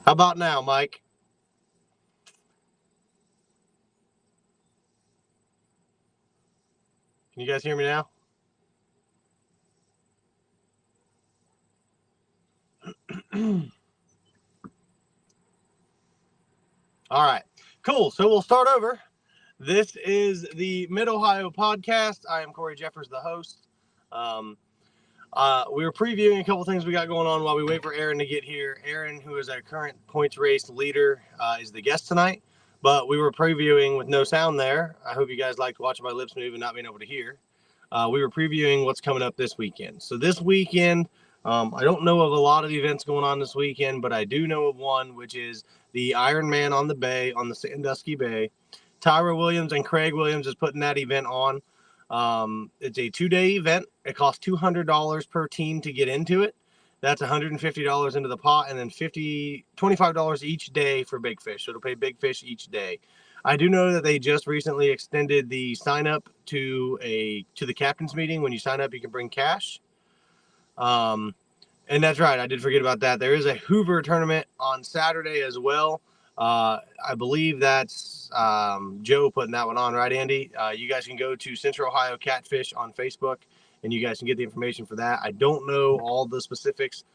How about now, Mike? Can you guys hear me now? All right, cool. So we'll start over. This is the Mid Ohio podcast. I am Corey Jeffers, the host. Um, we were previewing a couple things we got going on while we wait for Aaron to get here. Aaron, who is our current points race leader, is the guest tonight. But we were previewing with no sound there. I hope you guys liked watching my lips move and not being able to hear. We were previewing what's coming up this weekend. So this weekend, I don't know of a lot of events going on this weekend, but I do know of one, which is the Ironman on the Bay, on the Sandusky Bay. Tyra Williams and Craig Williams is putting that event on. It's a 2-day event. It costs $200 per team to get into it. That's $150 into the pot, and then $25 each day for big fish. So it'll pay big fish each day. I do know that they just recently extended the sign up to the captain's meeting. When you sign up, you can bring cash. And that's right. I did forget about that. There is a Hoover tournament on Saturday as well. I believe that's Joe putting that one on, right, Andy? You guys can go to Central Ohio Catfish on Facebook, and you guys can get the information for that. I don't know all the specifics.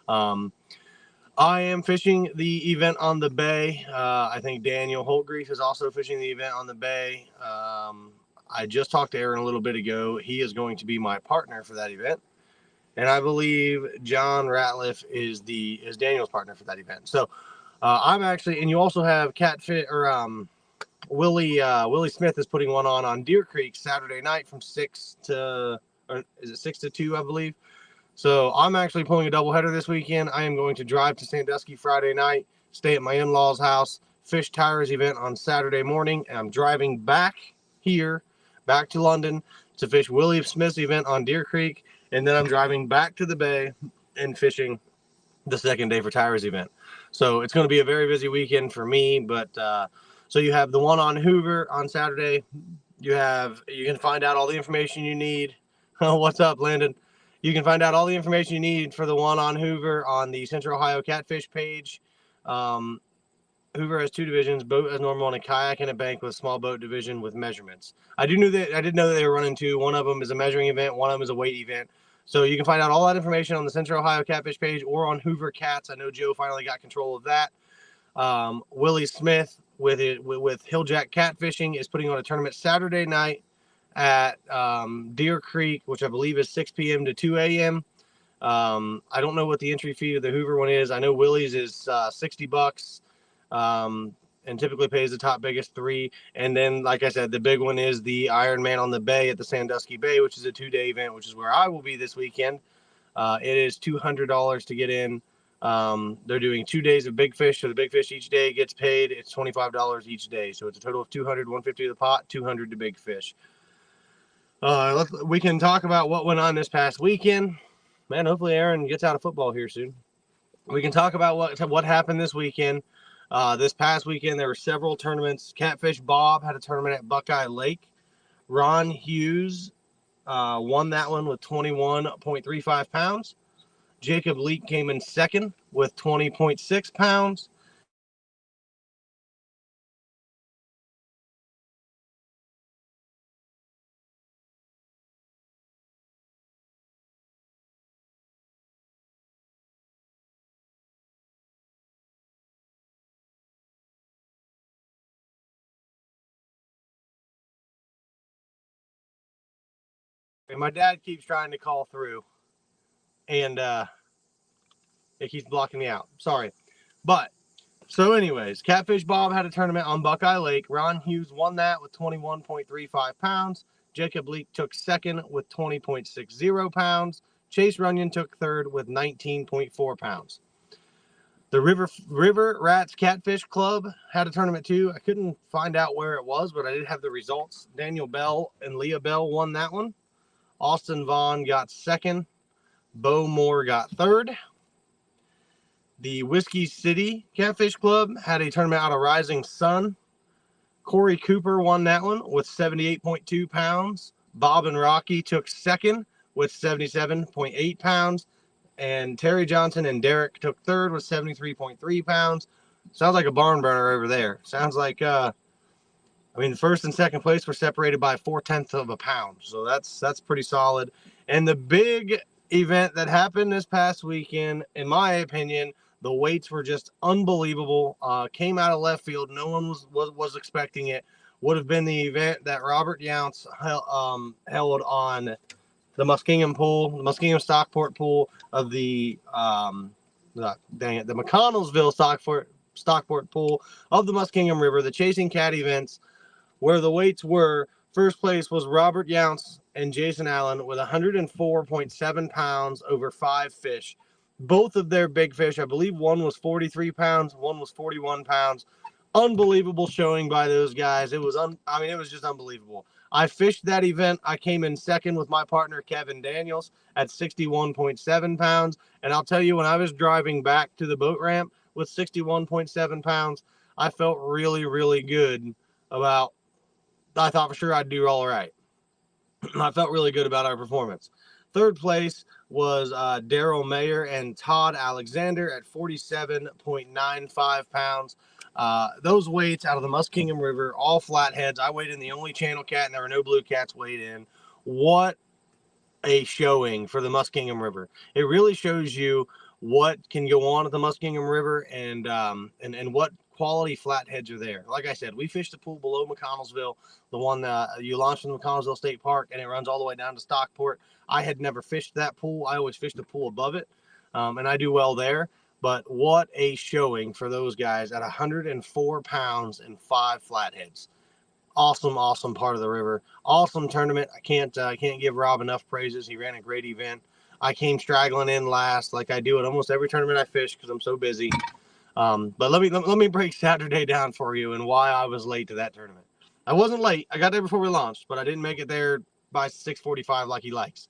I am fishing the event on the Bay. I think Daniel Holtgreaf is also fishing the event on the Bay. I just talked to Aaron a little bit ago. He is going to be my partner for that event. And I believe John Ratliff is Daniel's partner for that event. So I'm actually, and you also have Catfish or Willie Smith is putting one on Deer Creek Saturday night from 6 to, or is it 6 to 2, I believe. So I'm actually pulling a doubleheader this weekend. I am going to drive to Sandusky Friday night, stay at my in-laws' house, fish Tyra's event on Saturday morning, and I'm driving back to London to fish Willie Smith's event on Deer Creek, and then I'm driving back to the Bay and fishing the second day for Tyra's event. So it's going to be a very busy weekend for me, but so you have the one on Hoover on Saturday. You can find out all the information you need. What's up, Landon? You can find out all the information you need for the one on Hoover on the Central Ohio Catfish page. Hoover has 2 divisions: boat as normal and a kayak and a bank with small boat division with measurements. I did know that they were running 2. One of them is a measuring event, one of them is a weight event. So you can find out all that information on the Central Ohio Catfish page or on Hoover Cats. I know Joe finally got control of that. Willie Smith with Hilljack Catfishing is putting on a tournament Saturday night at Deer Creek, which I believe is 6 p.m. to 2 a.m. I don't know what the entry fee of the Hoover one is. I know Willie's is $60, and typically pays the top biggest 3. And then, like I said, the big one is the Ironman on the Bay at the Sandusky Bay, which is a 2-day event, which is where I will be this weekend. It is $200 to get in. They're doing 2 days of big fish, so the big fish each day gets paid. It's $25 each day, so it's a total of $200, $150 to the pot, $200 to big fish. We can talk about what went on this past weekend. Man, hopefully Aaron gets out of football here soon. We can talk about what happened this weekend. This past weekend, there were several tournaments. Catfish Bob had a tournament at Buckeye Lake. Ron Hughes won that one with 21.35 pounds. Jacob Leake came in second with 20.6 pounds. And my dad keeps trying to call through, and it keeps blocking me out. Sorry. But, so anyways, Catfish Bob had a tournament on Buckeye Lake. Ron Hughes won that with 21.35 pounds. Jacob Leake took second with 20.60 pounds. Chase Runyon took third with 19.4 pounds. The River Rats Catfish Club had a tournament too. I couldn't find out where it was, but I did have the results. Daniel Bell and Leah Bell won that one. Austin Vaughn got second. Bo Moore got third. The Whiskey City Catfish Club had a tournament out of Rising Sun. Corey Cooper won that one with 78.2 pounds. Bob and Rocky took second with 77.8 pounds. and Terry Johnson and Derek took third with 73.3 pounds. Sounds like a barn burner over there. Sounds like, I mean, first and second place were separated by 0.4 of a pound. So that's pretty solid. And the big event that happened this past weekend, in my opinion, the weights were just unbelievable. Came out of left field. No one was expecting it. Would have been the event that Robert Younts held on the Muskingum Stockport pool of the McConnellsville Stockport pool of the Muskingum River, the Chasing Cat events, where the weights were. First place was Robert Younts and Jason Allen with 104.7 pounds over 5 fish. Both of their big fish, I believe one was 43 pounds, one was 41 pounds. Unbelievable showing by those guys. It was it was just unbelievable. I fished that event. I came in second with my partner, Kevin Daniels, at 61.7 pounds. And I'll tell you, when I was driving back to the boat ramp with 61.7 pounds, I felt really, really good about, I thought for sure I'd do all right. I felt really good about our performance. Third place was Daryl Mayer and Todd Alexander at 47.95 pounds. Those weights out of the Muskingum River, all flatheads. I weighed in the only channel cat, and there were no blue cats weighed in. What a showing for the Muskingum River. It really shows you what can go on at the Muskingum River and what quality flatheads are there. Like I said, we fished the pool below McConnellsville, the one that you launched from the McConnellsville State Park, and it runs all the way down to Stockport. I had never fished that pool. I always fished the pool above it, and I do well there. But what a showing for those guys at 104 pounds and 5 flatheads. Awesome part of the river. Awesome tournament. I can't give Rob enough praises. He ran a great event. I came straggling in last, like I do at almost every tournament I fish because I'm so busy. But let me break Saturday down for you and why I was late to that tournament. I wasn't late. I got there before we launched, but I didn't make it there by 6:45 like he likes.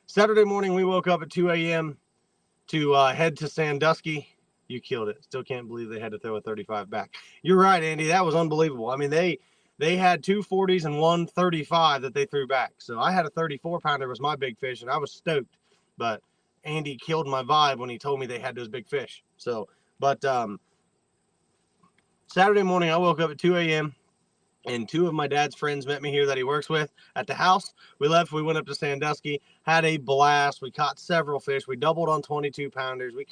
Saturday morning, we woke up at 2 a.m. to head to Sandusky. You killed it. Still can't believe they had to throw a 35 back. You're right, Andy. That was unbelievable. I mean, they had 2 40s and 1 35 that they threw back. So I had a 34 pounder was my big fish, and I was stoked. But Andy killed my vibe when he told me they had those big fish. So, but Saturday morning, I woke up at 2 a.m. and 2 of my dad's friends met me here that he works with at the house. We left. We went up to Sandusky, had a blast. We caught several fish. We doubled on 22 pounders. We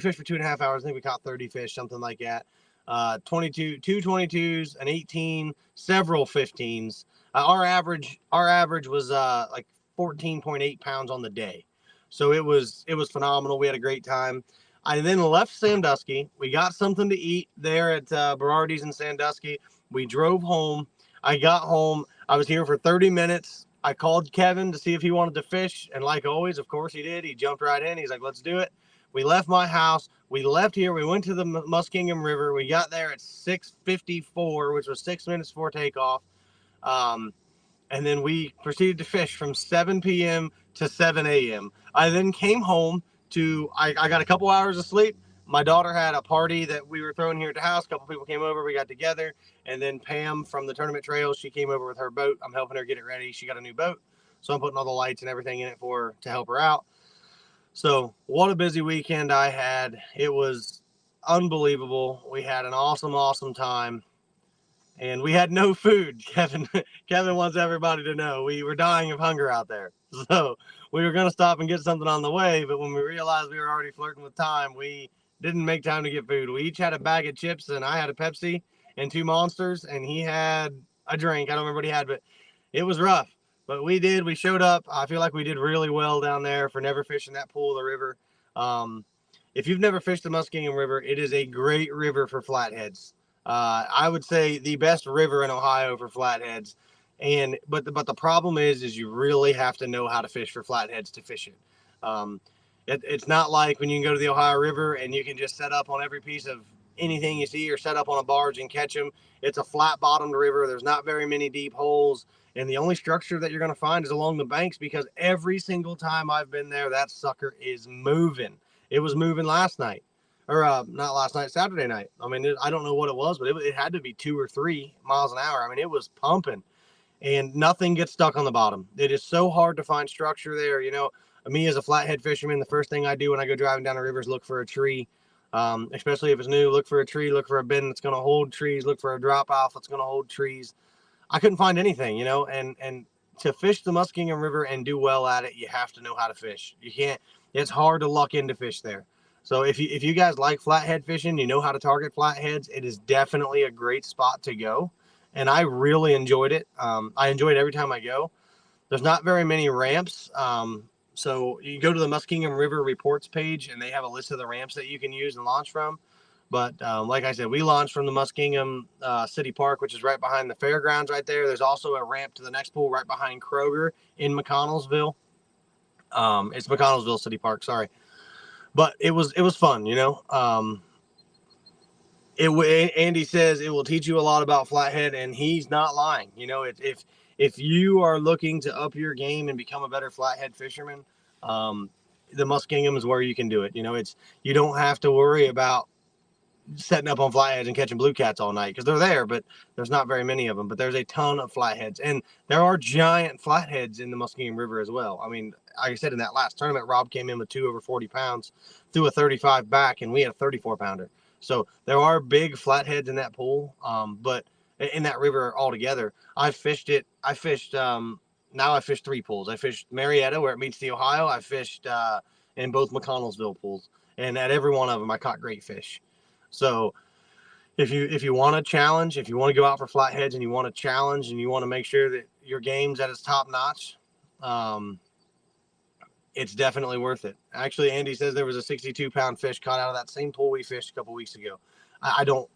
fished for 2.5 hours. I think we caught 30 fish, something like that. 2 22s, an 18, several 15s. Our average was like 14.8 pounds on the day. So it was phenomenal. We had a great time. I then left Sandusky. We got something to eat there at Berardi's in Sandusky. We drove home. I got home. I was here for 30 minutes. I called Kevin to see if he wanted to fish. And like always, of course he did. He jumped right in. He's like, let's do it. We left my house. We left here. We went to the Muskingum River. We got there at 6:54, which was 6 minutes before takeoff. And then we proceeded to fish from 7 p.m. to 7 a.m. I then came home I got a couple hours of sleep. My daughter had a party that we were throwing here at the house. A couple people came over. We got together. And then Pam from the Tournament Trails, she came over with her boat. I'm helping her get it ready. She got a new boat. So I'm putting all the lights and everything in it for her to help her out. So what a busy weekend I had. It was unbelievable. We had an awesome time. And we had no food. Kevin wants everybody to know we were dying of hunger out there. So we were going to stop and get something on the way. But when we realized we were already flirting with time, we didn't make time to get food. We each had a bag of chips, and I had a Pepsi and 2 Monsters, and he had a drink. I don't remember what he had, but it was rough. But we showed up. I feel like we did really well down there for never fishing that pool of the river. If you've never fished the Muskingum River, it is a great river for flatheads. I would say the best river in Ohio for flatheads. But the problem is you really have to know how to fish for flatheads to fish it. It's not like when you can go to the Ohio River and you can just set up on every piece of anything you see or set up on a barge and catch them. It's a flat bottomed river. There's not very many deep holes. And the only structure that you're going to find is along the banks, because every single time I've been there, that sucker is moving. It was moving last night. Or not last night, Saturday night. I mean, I don't know what it was, but it had to be 2 or 3 miles an hour. I mean, it was pumping, and nothing gets stuck on the bottom. It is so hard to find structure there. You know, Me as a flathead fisherman, the first thing I do when I go driving down the river is look for a tree. Especially if it's new, look for a tree, look for a bend that's going to hold trees, look for a drop off that's going to hold trees. I couldn't find anything, you know, and to fish the Muskingum River and do well at it, you have to know how to fish. You can't, it's hard to luck into fish there. So if you guys like flathead fishing, you know how to target flatheads, it is definitely a great spot to go. And I really enjoyed it. I enjoy it every time I go. There's not very many ramps. So you go to the Muskingum River reports page and they have a list of the ramps that you can use and launch from. But like I said, we launched from the Muskingum City Park, which is right behind the fairgrounds right there. There's also a ramp to the next pool right behind Kroger in McConnellsville. It's McConnellsville City Park, sorry. But it was fun, you know. Andy says it will teach you a lot about flathead, and he's not lying. You know, if you are looking to up your game and become a better flathead fisherman, the Muskingum is where you can do it. You know, you don't have to worry about setting up on flatheads and catching blue cats all night, because they're there, but there's not very many of them. But there's a ton of flatheads, and there are giant flatheads in the Muskingum River as well. I mean, like I said, in that last tournament, Rob came in with 2 over 40 pounds, threw a 35 back, and we had a 34 pounder. So there are big flatheads in that pool, but in that river altogether. Now I fished 3 pools. I fished Marietta where it meets the Ohio. I fished in both McConnellsville pools, and at every one of them I caught great fish. So if you want to challenge, if you want to go out for flatheads and you want to challenge and you want to make sure that your game's at its top notch, it's definitely worth it. Actually, Andy says there was a 62-pound fish caught out of that same pool we fished a couple weeks ago. I don't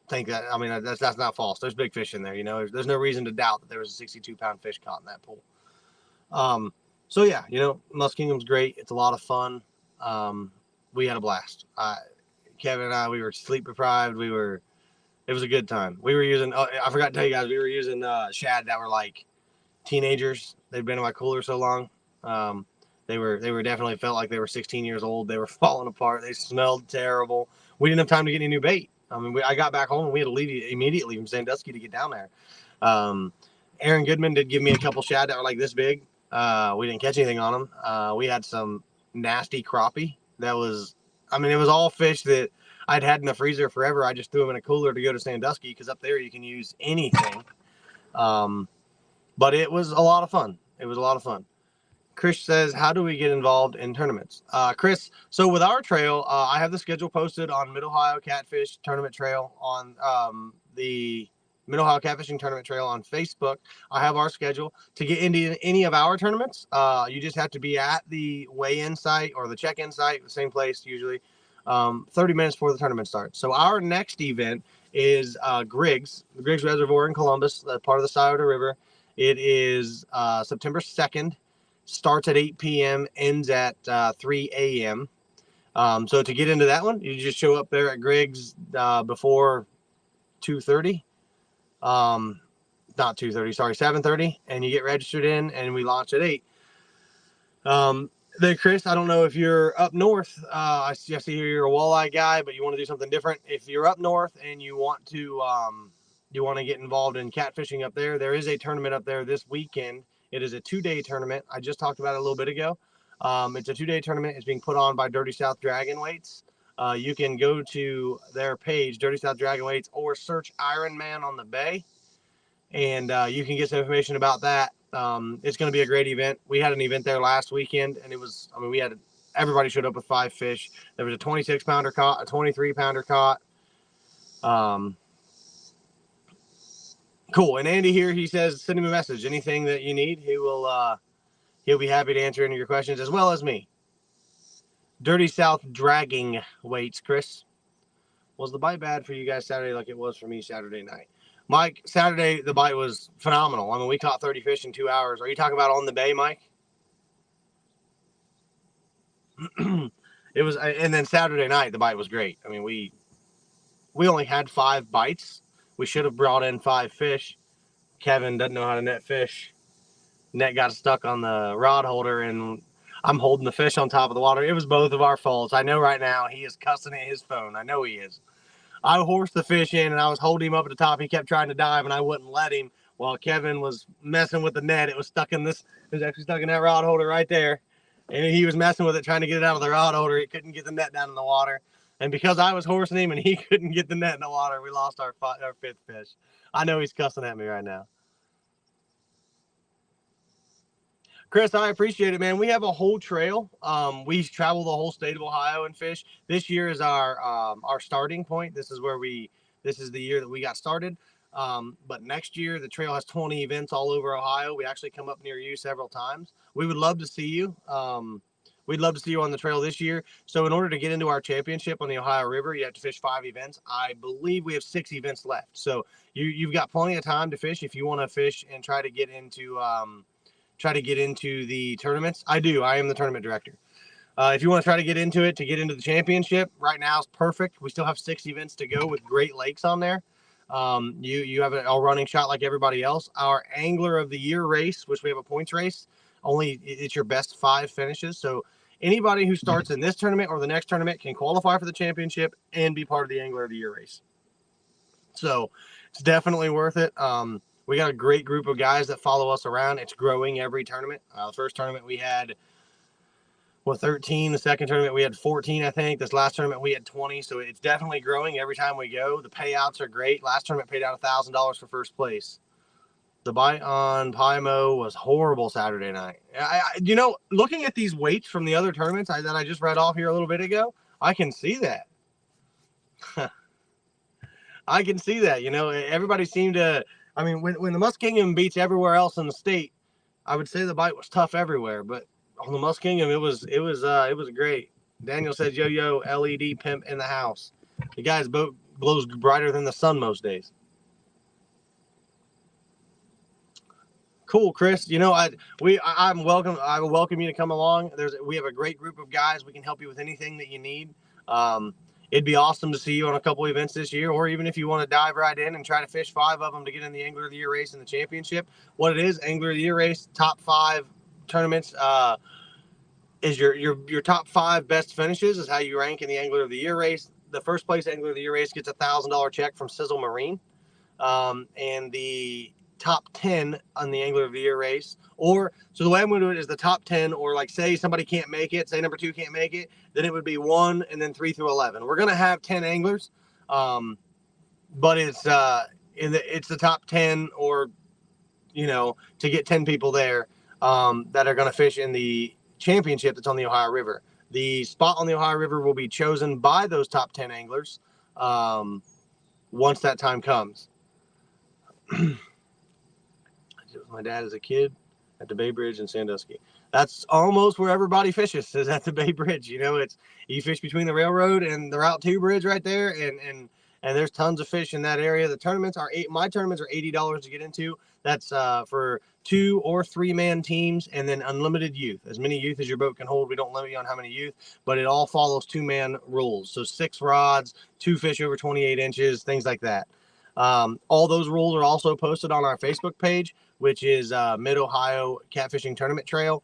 think that. I mean, that's not false. There's big fish in there. You know, there's no reason to doubt that there was a 62-pound fish caught in that pool. So yeah, you know, Muskingum's great. It's a lot of fun. We had a blast. Kevin and I, we were sleep deprived. It was a good time. We were using, I forgot to tell you guys, we were using shad that were like teenagers. They'd been in my cooler so long. They were definitely felt like they were 16 years old. They were falling apart. They smelled terrible. We didn't have time to get any new bait. I mean, I got back home and we had to leave immediately from Sandusky to get down there. Aaron Goodman did give me a couple shad that were like this big. We didn't catch anything on them. We had some nasty crappie. It was all fish that I'd had in the freezer forever. I just threw them in a cooler to go to Sandusky because up there you can use anything. But it was a lot of fun. Chris says, how do we get involved in tournaments? Chris, so with our trail, I have the schedule posted on Mid-Ohio Catfish Tournament Trail on the Mid-Ohio Catfishing Tournament Trail on Facebook. I have our schedule. To get into any of our tournaments, you just have to be at the weigh-in site or the check-in site, the same place usually, 30 minutes before the tournament starts. So our next event is Griggs, the Griggs Reservoir in Columbus, part of the Scioto River. It is September 2nd, starts at 8 p.m., ends at 3 a.m. So to get into that one, you just show up there at Griggs before 2:30. Not 2:30, sorry, 7:30, and you get registered in, and we launch at 8. Then Chris, I don't know if you're up north. I see here you're a walleye guy, but you want to do something different. If you're up north and you want to get involved in catfishing up there, there is a tournament up there this weekend. It is a 2-day tournament. I just talked about it a little bit ago. It's a 2-day tournament. It's being put on by Dirty South Dragon Weights. You can go to their page, Dirty South Dragon Weights, or search Iron Man on the Bay, and you can get some information about that. It's going to be a great event. We had an event there last weekend, and everybody showed up with 5 fish. There was a 26-pounder caught, a 23-pounder caught. Cool. And Andy here, he says, send him a message. Anything that you need, he'll be happy to answer any of your questions, as well as me. Dirty South Dragging Weights, Chris. Was the bite bad for you guys Saturday like it was for me Saturday night? Mike, Saturday, the bite was phenomenal. I mean, we caught 30 fish in 2 hours. Are you talking about on the bay, Mike? It was, and then Saturday night, the bite was great. I mean, we only had 5 bites. We should have brought in 5 fish. Kevin doesn't know how to net fish. Net got stuck on the rod holder, and I'm holding the fish on top of the water. It was both of our faults. I know right now he is cussing at his phone. I know he is. I horsed the fish in, and I was holding him up at the top. He kept trying to dive, and I wouldn't let him. while Kevin was messing with the net. It was stuck in this. It was actually stuck in that rod holder right there, and he was messing with it, trying to get it out of the rod holder. He couldn't get the net down in the water, and because I was horsing him and he couldn't get the net in the water, we lost our fifth fish. I know he's cussing at me right now. Chris, I appreciate it, man. We have a whole trail. We travel the whole state of Ohio and fish. This year is our starting point. This is the year that we got started. But next year, the trail has 20 events all over Ohio. We actually come up near you several times. We would love to see you. We'd love to see you on the trail this year. So in order to get into our championship on the Ohio River, you have to fish 5 events. I believe we have 6 events left. So you've got plenty of time to fish if you want to fish and try to get into the tournaments. I am the tournament director. If you want to try to get into it, to get into the championship, right now is perfect. We still have 6 events to go with Great Lakes on there. You have a running shot like everybody else. Our Angler of the Year race, which we have a points race, it's your best 5 finishes. So anybody who starts in this tournament or the next tournament can qualify for the championship and be part of the Angler of the Year race. So it's definitely worth it. We got a great group of guys that follow us around. It's growing every tournament. The first tournament we had 13. The second tournament we had 14, I think. This last tournament we had 20. So it's definitely growing every time we go. The payouts are great. Last tournament paid out $1,000 for first place. The bite on Pymo was horrible Saturday night. Looking at these weights from the other tournaments that I just read off here a little bit ago, I can see that. I can see that. Everybody seemed to. I mean, when the Muskingum beats everywhere else in the state, I would say the bite was tough everywhere. But on the Muskingum, it was great. Daniel says, "Yo, LED pimp in the house." The guy's boat glows brighter than the sun most days. Cool, Chris. I welcome you to come along. We have a great group of guys. We can help you with anything that you need. It'd be awesome to see you on a couple events this year, or even if you want to dive right in and try to fish 5 of them to get in the Angler of the Year race and the championship. What it is, Angler of the Year race, top 5 tournaments, is your top 5 best finishes is how you rank in the Angler of the Year race. The first place Angler of the Year race gets a $1,000 check from Sizzle Marine, and the top 10 on the Angler of the Year race. So the way I'm going to do it is the top 10, or like say somebody can't make it, say number 2 can't make it, then it would be 1 and then 3 through 11. We're going to have 10 anglers, but it's the top 10, or to get 10 people there that are going to fish in the championship that's on the Ohio River. The spot on the Ohio River will be chosen by those top 10 anglers once that time comes. My dad as a kid at the Bay Bridge in Sandusky. That's almost where everybody fishes, is at the Bay Bridge. You fish between the railroad and the Route 2 bridge right there, and there's tons of fish in that area. The tournaments are my tournaments are $80 to get into. That's for 2 or 3 man teams, and then unlimited youth. As many youth as your boat can hold. We don't limit you on how many youth, but it all follows 2-man rules. So 6 rods, 2 fish over 28 inches, things like that. All those rules are also posted on our Facebook page, which is Mid-Ohio Catfishing Tournament Trail.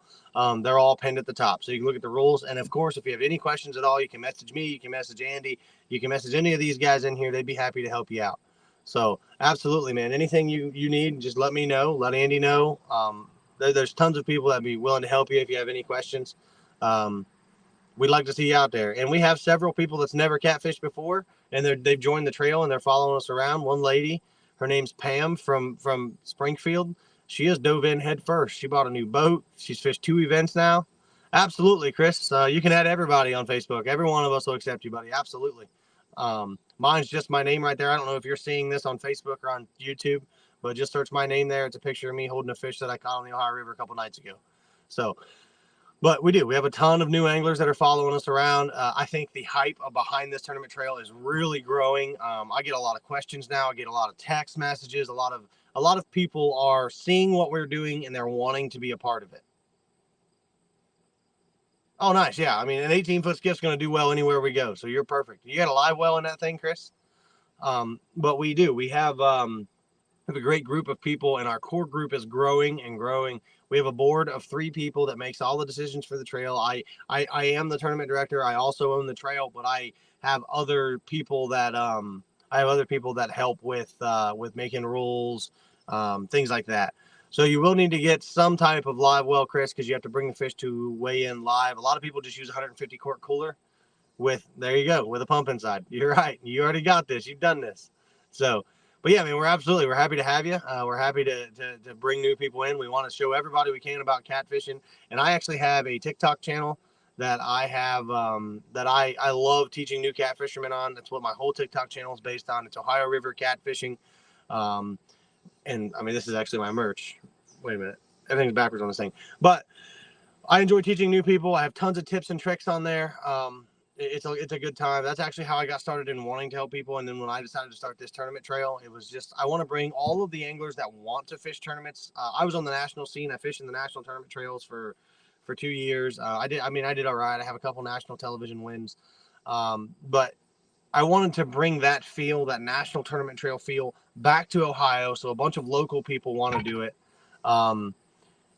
They're all pinned at the top, so you can look at the rules. And of course, if you have any questions at all, you can message me, you can message Andy, you can message any of these guys in here. They'd be happy to help you out. So absolutely, man, anything you need, just let me know, let Andy know. There's tons of people that'd be willing to help you if you have any questions. We'd like to see you out there. And we have several people that's never catfished before, and they've joined the trail and they're following us around. One lady, her name's Pam from Springfield. She has dove in head first. She bought a new boat. She's fished 2 events now. Absolutely, Chris. You can add everybody on Facebook. Every one of us will accept you, buddy. Absolutely. Mine's just my name right there. I don't know if you're seeing this on Facebook or on YouTube, but just search my name there. It's a picture of me holding a fish that I caught on the Ohio River a couple nights ago. So, but we have a ton of new anglers that are following us around. I think the hype behind this tournament trail is really growing. I get a lot of questions now. I get a lot of text messages. A lot of people are seeing what we're doing and they're wanting to be a part of it. Oh, nice. Yeah. I mean, an 18-foot skiff's going to do well anywhere we go. So you're perfect. You got a live well in that thing, Chris? But we do. We have a great group of people, and our core group is growing and growing. We have a board of 3 people that makes all the decisions for the trail. I am the tournament director. I also own the trail, but I have other people that help with making rules, things like that. So you will need to get some type of live well, Chris, because you have to bring the fish to weigh in live. A lot of people just use a 150 quart cooler with, there you go, with a pump inside. You're right. You already got this. You've done this. So, but yeah, I mean, we're happy to have you. We're happy to bring new people in. We want to show everybody we can about catfishing. And I actually have a TikTok channel that I have, that I love teaching new catfishermen on. That's what my whole TikTok channel is based on. It's Ohio River Catfishing. And I mean, this is actually my merch. Wait a minute. Everything's backwards on this thing. But I enjoy teaching new people. I have tons of tips and tricks on there. It's a good time. That's actually how I got started in wanting to help people. And then when I decided to start this tournament trail, it was just, I want to bring all of the anglers that want to fish tournaments. I was on the national scene. I fished in the national tournament trails for 2 years. I did all right. I have a couple national television wins. But I wanted to bring that feel, that national tournament trail feel, back to Ohio. So a bunch of local people want to do it.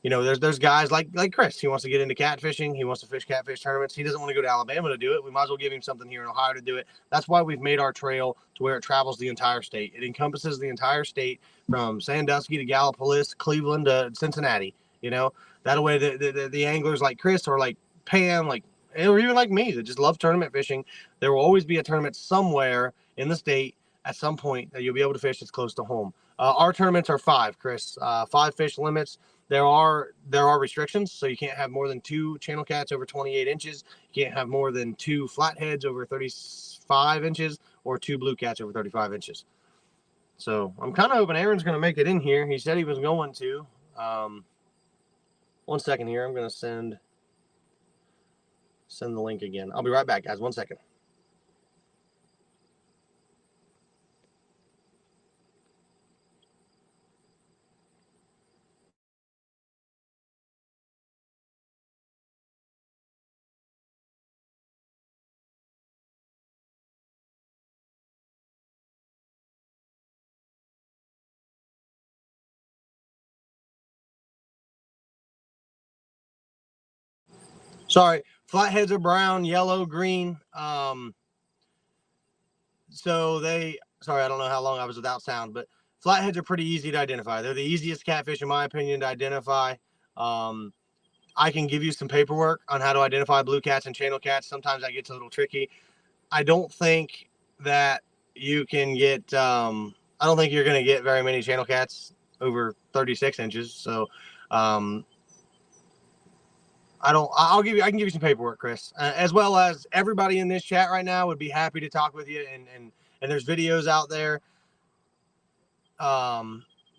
You know, there's guys like Chris. He wants to get into catfishing. He wants to fish catfish tournaments. He doesn't want to go to Alabama to do it. We might as well give him something here in Ohio to do it. That's why we've made our trail to where it travels the entire state. It encompasses the entire state from Sandusky to Gallipolis, Cleveland to Cincinnati. You know, that way the anglers like Chris or like Pam, like, or even like me that just love tournament fishing, there will always be a tournament somewhere in the state at some point that you'll be able to fish that's close to home. Our tournaments are 5, Chris, 5 fish limits. There are restrictions, so you can't have more than 2 channel cats over 28 inches. You can't have more than 2 flatheads over 35 inches or 2 blue cats over 35 inches. So I'm kind of hoping Aaron's going to make it in here. He said he was going to. 1 second here. I'm going to send the link again. I'll be right back, guys. 1 second. Sorry, flatheads are brown, yellow, green. So sorry, I don't know how long I was without sound, but flatheads are pretty easy to identify. They're the easiest catfish, in my opinion, to identify. I can give you some paperwork on how to identify blue cats and channel cats. Sometimes that gets a little tricky. I don't think that you can get, I don't think you're going to get very many channel cats over 36 inches. So, I can give you some paperwork, Chris, as well as everybody in this chat right now would be happy to talk with you. And there's videos out there.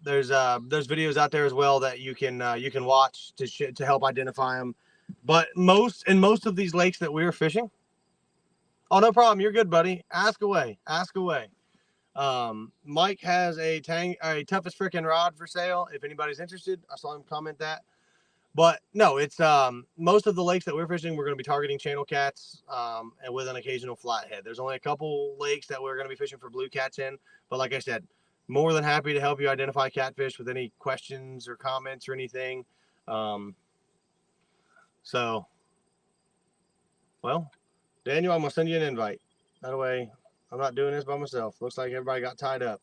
There's videos out there as well that you can watch to help identify them. But most of these lakes that we're fishing. Oh, no problem. You're good, buddy. Ask away. Ask away. Mike has a toughest freaking rod for sale. If anybody's interested, I saw him comment that. But no, it's most of the lakes that we're fishing, we're going to be targeting channel cats and with an occasional flathead. There's only a couple lakes that we're going to be fishing for blue cats in. But like I said, more than happy to help you identify catfish with any questions or comments or anything. So, well, Daniel, I'm going to send you an invite. That way, I'm not doing this by myself. Looks like everybody got tied up.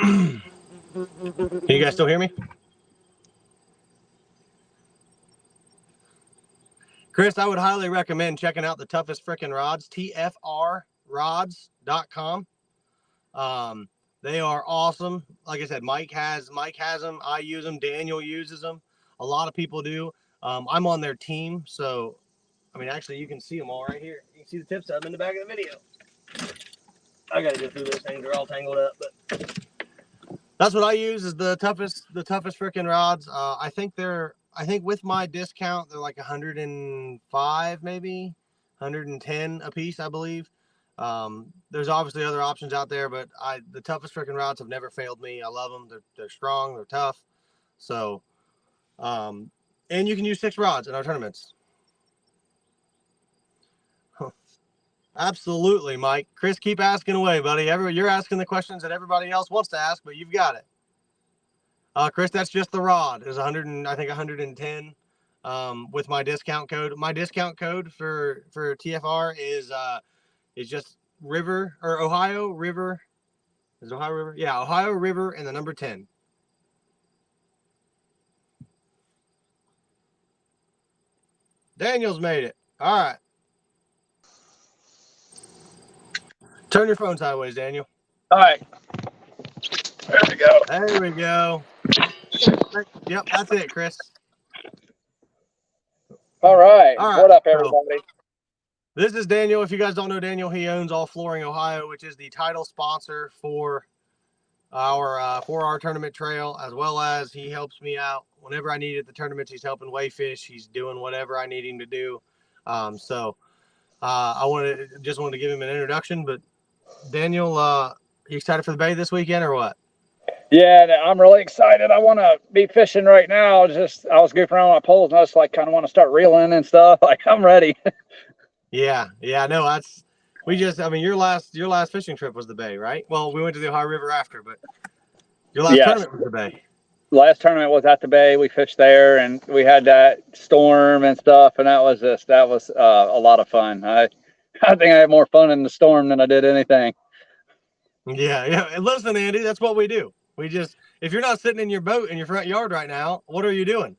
Can you guys still hear me? Chris, I would highly recommend checking out the toughest freaking rods, tfrrods.com. They are awesome. Like I said, Mike has them. I use them. Daniel uses them. A lot of people do. I'm on their team. So, I mean, actually, you can see them all right here. You can see the tips of them in the back of the video. I got to go through those things. They're all tangled up, but that's what I use is the toughest freaking rods. I think with my discount, they're like 105, maybe 110 a piece, I believe. There's obviously other options out there, but the toughest freaking rods have never failed me. I love them. They're strong. They're tough. So, and you can use 6 rods in our tournaments. Absolutely, Mike. Chris, keep asking away, buddy. You're asking the questions that everybody else wants to ask, but you've got it. Chris, that's just the rod. It's 100, I think 110 with my discount code. My discount code for TFR is just River or Ohio River. Is it Ohio River? Yeah, Ohio River and the number 10. Daniel's made it. All right. Turn your phone sideways, Daniel. All right. There we go. There we go. Yep, that's it, Chris. All right. What up, everybody? This is Daniel. If you guys don't know Daniel, he owns All Flooring Ohio, which is the title sponsor for our tournament trail, as well as he helps me out whenever I need it at the tournaments. He's helping weigh fish. He's doing whatever I need him to do. I wanted to give him an introduction. But Daniel, you excited for the bay this weekend or what? Yeah, I'm really excited. I want to be fishing right now. I was goofing around with my poles, and I just kind of want to start reeling and stuff. I'm ready. Yeah. No, your last fishing trip was the bay, right? Well, we went to the Ohio River after, but your last tournament was the bay. Last tournament was at the bay. We fished there, and we had that storm and stuff, and that was a lot of fun. I think I had more fun in the storm than I did anything. Yeah. And listen, Andy, that's what we do. If you're not sitting in your boat in your front yard right now, what are you doing?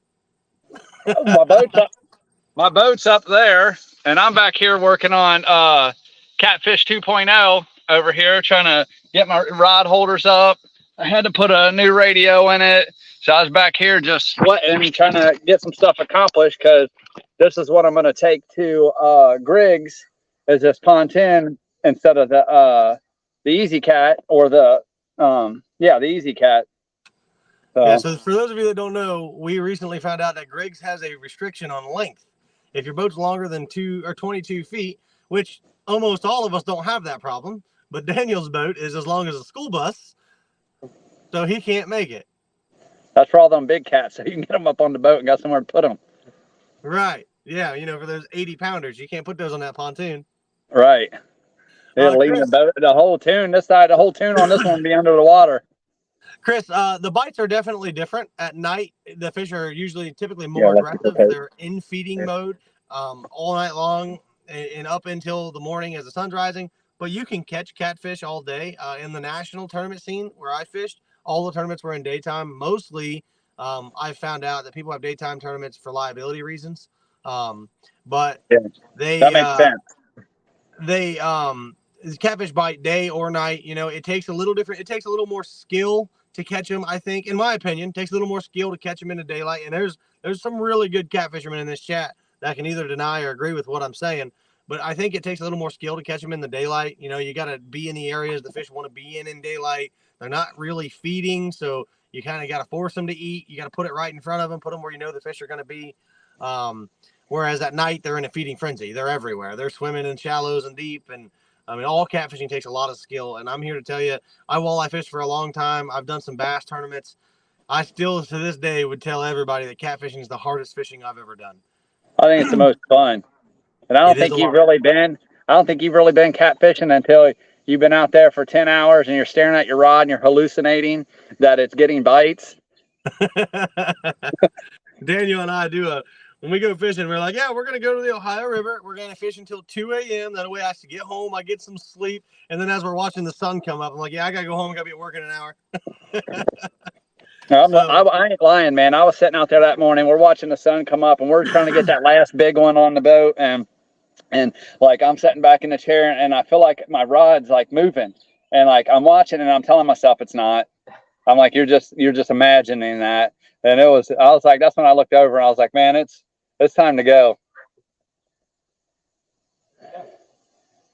My boat's up there, and I'm back here working on Catfish 2.0 over here, trying to get my rod holders up. I had to put a new radio in it, so I was back here just sweating, trying to get some stuff accomplished, because this is what I'm going to take to Griggs as this pontoon instead of the Easy Cat or the Easy Cat. So for those of you that don't know, we recently found out that Griggs has a restriction on length. If your boat's longer than 22 feet, which almost all of us don't have that problem, but Daniel's boat is as long as a school bus, so he can't make it. That's for all them big cats, so you can get them up on the boat and got somewhere to put them. Right. Yeah, for those 80-pounders, you can't put those on that pontoon. Right. It'll leave the boat, the whole tune on this one be under the water. Chris, the bites are definitely different. At night, the fish are typically more aggressive. They're in feeding mode all night long and up until the morning as the sun's rising. But you can catch catfish all day. In the national tournament scene where I fished, all the tournaments were in daytime. Mostly, I found out that people have daytime tournaments for liability reasons. But that makes sense. Catfish bite day or night. It takes a little different. It takes a little more skill to catch them, I think, in my opinion. It takes a little more skill to catch them in the daylight. And there's some really good catfishermen in this chat that can either deny or agree with what I'm saying. But I think it takes a little more skill to catch them in the daylight. You got to be in the areas the fish want to be in daylight. They're not really feeding, so you kind of got to force them to eat. You got to put it right in front of them, put them where the fish are going to be. Whereas at night, they're in a feeding frenzy. They're everywhere. They're swimming in shallows and deep. And all catfishing takes a lot of skill. And I'm here to tell you, I walleye fished for a long time. I've done some bass tournaments. I still, to this day, would tell everybody that catfishing is the hardest fishing I've ever done. I think it's the most fun. And I don't think you've really been catfishing until you've been out there for 10 hours and you're staring at your rod and you're hallucinating that it's getting bites. Daniel and I when we go fishing, we're like, we're going to go to the Ohio River. We're going to fish until 2 a.m. That way I have to get home. I get some sleep. And then as we're watching the sun come up, I'm like, I got to go home. I got to be at work in an hour. I ain't lying, man. I was sitting out there that morning. We're watching the sun come up, and we're trying to get that last big one on the boat. And I'm sitting back in the chair, and I feel like my rod's moving. And I'm watching, and I'm telling myself it's not. I'm like, you're just imagining that. And I was like, that's when I looked over, and I was like, man, it's time to go.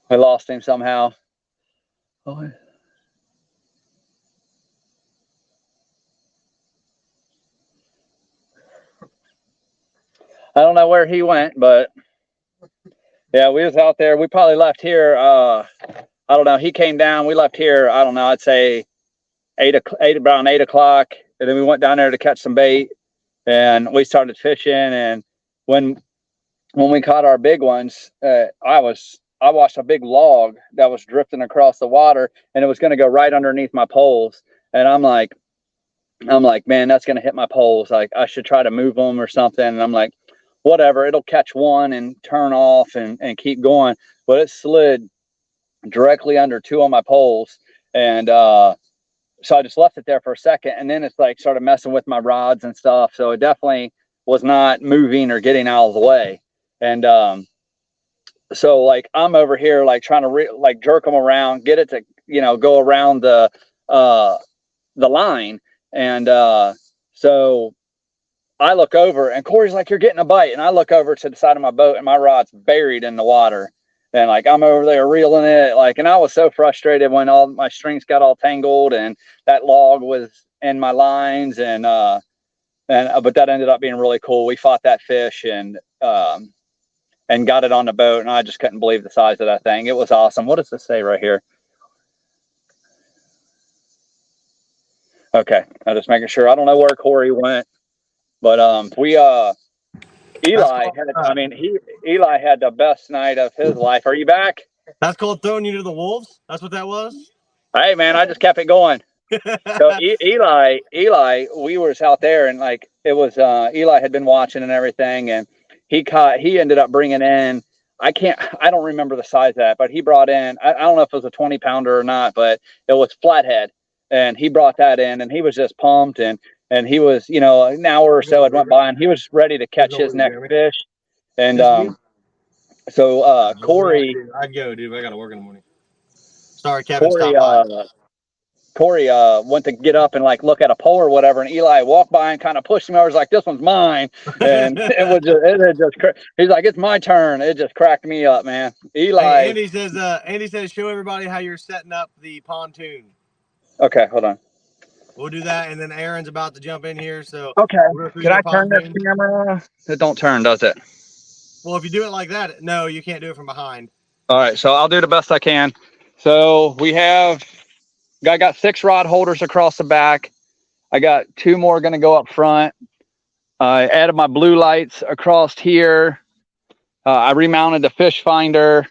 We lost him somehow. Oh. I don't know where he went, but yeah, we was out there. We probably left here. I don't know. He came down. We left here. I don't know. I'd say around 8 o'clock. And then we went down there to catch some bait, and we started fishing. And when we caught our big ones, I was I watched a big log that was drifting across the water, and it was going to go right underneath my poles. And I'm like, man, that's going to hit my poles. Like, I should try to move them or something. And I'm like, whatever, it'll catch one and turn off and keep going. But it slid directly under two of my poles. And so I just left it there for a second. And then it's like started messing with my rods and stuff. So it definitely was not moving or getting out of the way. And so like I'm over here like trying to like jerk them around, get it to, you know, go around the line. And so I look over and Corey's like, you're getting a bite. And I look over to the side of my boat and my rod's buried in the water. And like, I'm over there reeling it. Like, and I was so frustrated when all my strings got all tangled and that log was in my lines. And but that ended up being really cool. We fought that fish and got it on the boat. And I just couldn't believe the size of that thing. It was awesome. What does this say right here? Okay. I'm just making sure. I don't know where Corey went. But Eli had, Eli had the best night of his life. Are you back? That's called throwing you to the wolves. That's what that was. Hey man, I just kept it going. So Eli, we were out there and like it was Eli had been watching and everything, and he ended up bringing in, I don't remember the size of that, but he brought in, I don't know if it was a 20-pounder or not, but it was flathead, and he brought that in, and he was just pumped, and he was, you know, an hour or so had went by, and he was ready to catch his next fish. And so Corey, I'd go, dude. I got to work in the morning. Sorry, Kevin. Corey went to get up and like look at a pole or whatever, and Eli walked by and kind of pushed him over. Was like, "This one's mine," and he's like, "It's my turn." It just cracked me up, man. Eli. Hey, Andy says, show everybody how you're setting up the pontoon. Okay, hold on. We'll do that, and then Aaron's about to jump in here. So okay, can I turn this camera? It don't turn, does it? Well, if you do it like that, no, you can't do it from behind. All right, so I'll do the best I can. So I got 6 rod holders across the back. I got 2 more going to go up front. I added my blue lights across here. I remounted the fish finder,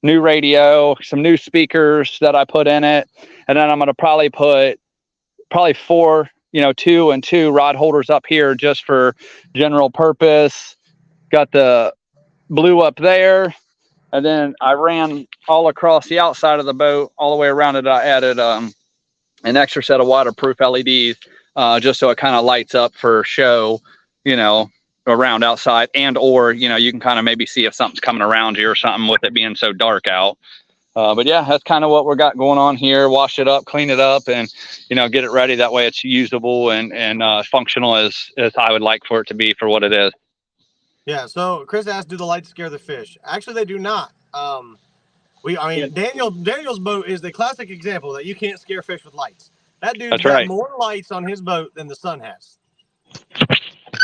new radio, some new speakers that I put in it, and then I'm going to probably put 4, 2 and 2 rod holders up here just for general purpose. Got the blue up there, and then I ran all across the outside of the boat, all the way around it. I added an extra set of waterproof LEDs just so it kind of lights up for show, around outside, and or you can kind of maybe see if something's coming around you or something with it being so dark out. But yeah, that's kind of what we got going on here. Wash it up, clean it up, and get it ready. That way it's usable and functional as I would like for it to be for what it is. Yeah, so Chris asked, do the lights scare the fish? Actually, they do not. Daniel's boat is the classic example that you can't scare fish with lights. That dude's got more lights on his boat than the sun has.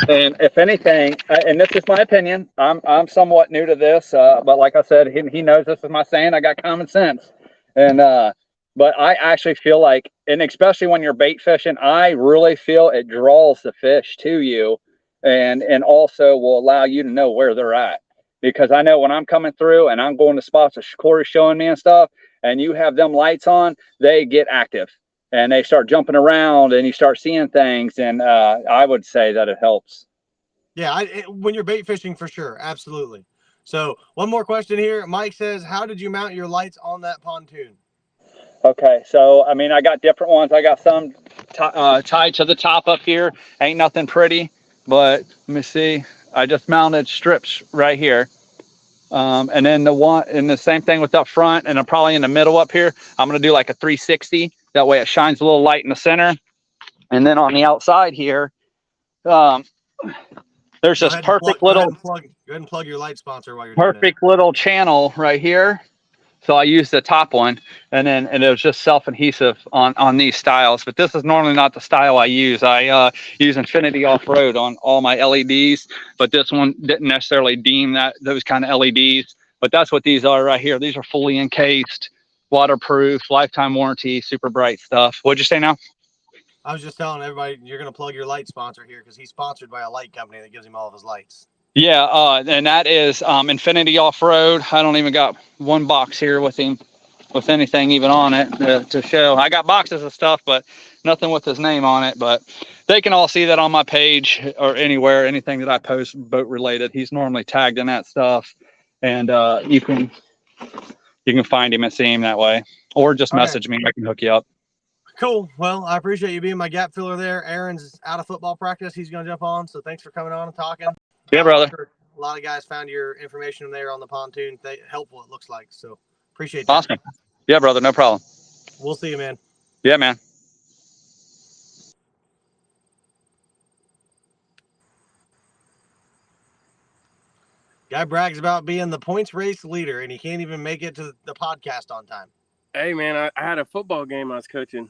And if anything, and this is my opinion, I'm somewhat new to this, but like I said, he knows this is my saying. I got common sense, and but I actually feel like, and especially when you're bait fishing, I really feel it draws the fish to you, and also will allow you to know where they're at. Because I know when I'm coming through and I'm going to spots that Corey's showing me and stuff, and you have them lights on, they get active. And they start jumping around and you start seeing things. And I would say that it helps. Yeah, when you're bait fishing, for sure. Absolutely. So one more question here. Mike says, how did you mount your lights on that pontoon? Okay, so, I got different ones. I got some tied to the top up here. Ain't nothing pretty, but let me see. I just mounted strips right here. And then the same thing with up front, and I'm probably in the middle up here. I'm going to do like a 360. That way it shines a little light in the center. And then on the outside here, there's this perfect little, go ahead and plug your light sponsor while you're perfect little channel right here. So I used the top one, and it was just self-adhesive on these styles. But this is normally not the style I use. I use Infinity Off-Road on all my LEDs, but this one didn't necessarily deem those kind of LEDs. But that's what these are right here. These are fully encased, waterproof, lifetime warranty, super bright stuff. What'd you say now? I was just telling everybody you're going to plug your light sponsor here because he's sponsored by a light company that gives him all of his lights. Yeah, and that is Infinity Off-Road. I don't even got one box here with him, with anything even on it to show. I got boxes of stuff, but nothing with his name on it. But they can all see that on my page or anywhere, anything that I post boat related. He's normally tagged in that stuff, and you can find him and see him that way, or just Okay. message me. I can hook you up. Cool. Well, I appreciate you being my gap filler there. Aaron's out of football practice. He's going to jump on. So thanks for coming on and talking. Yeah, brother. Sure a lot of guys found your information there on the pontoon. Helpful, it looks like. So appreciate that. Awesome. Yeah, brother. No problem. We'll see you, man. Yeah, man. Guy brags about being the points race leader, and he can't even make it to the podcast on time. Hey, man, I had a football game I was coaching.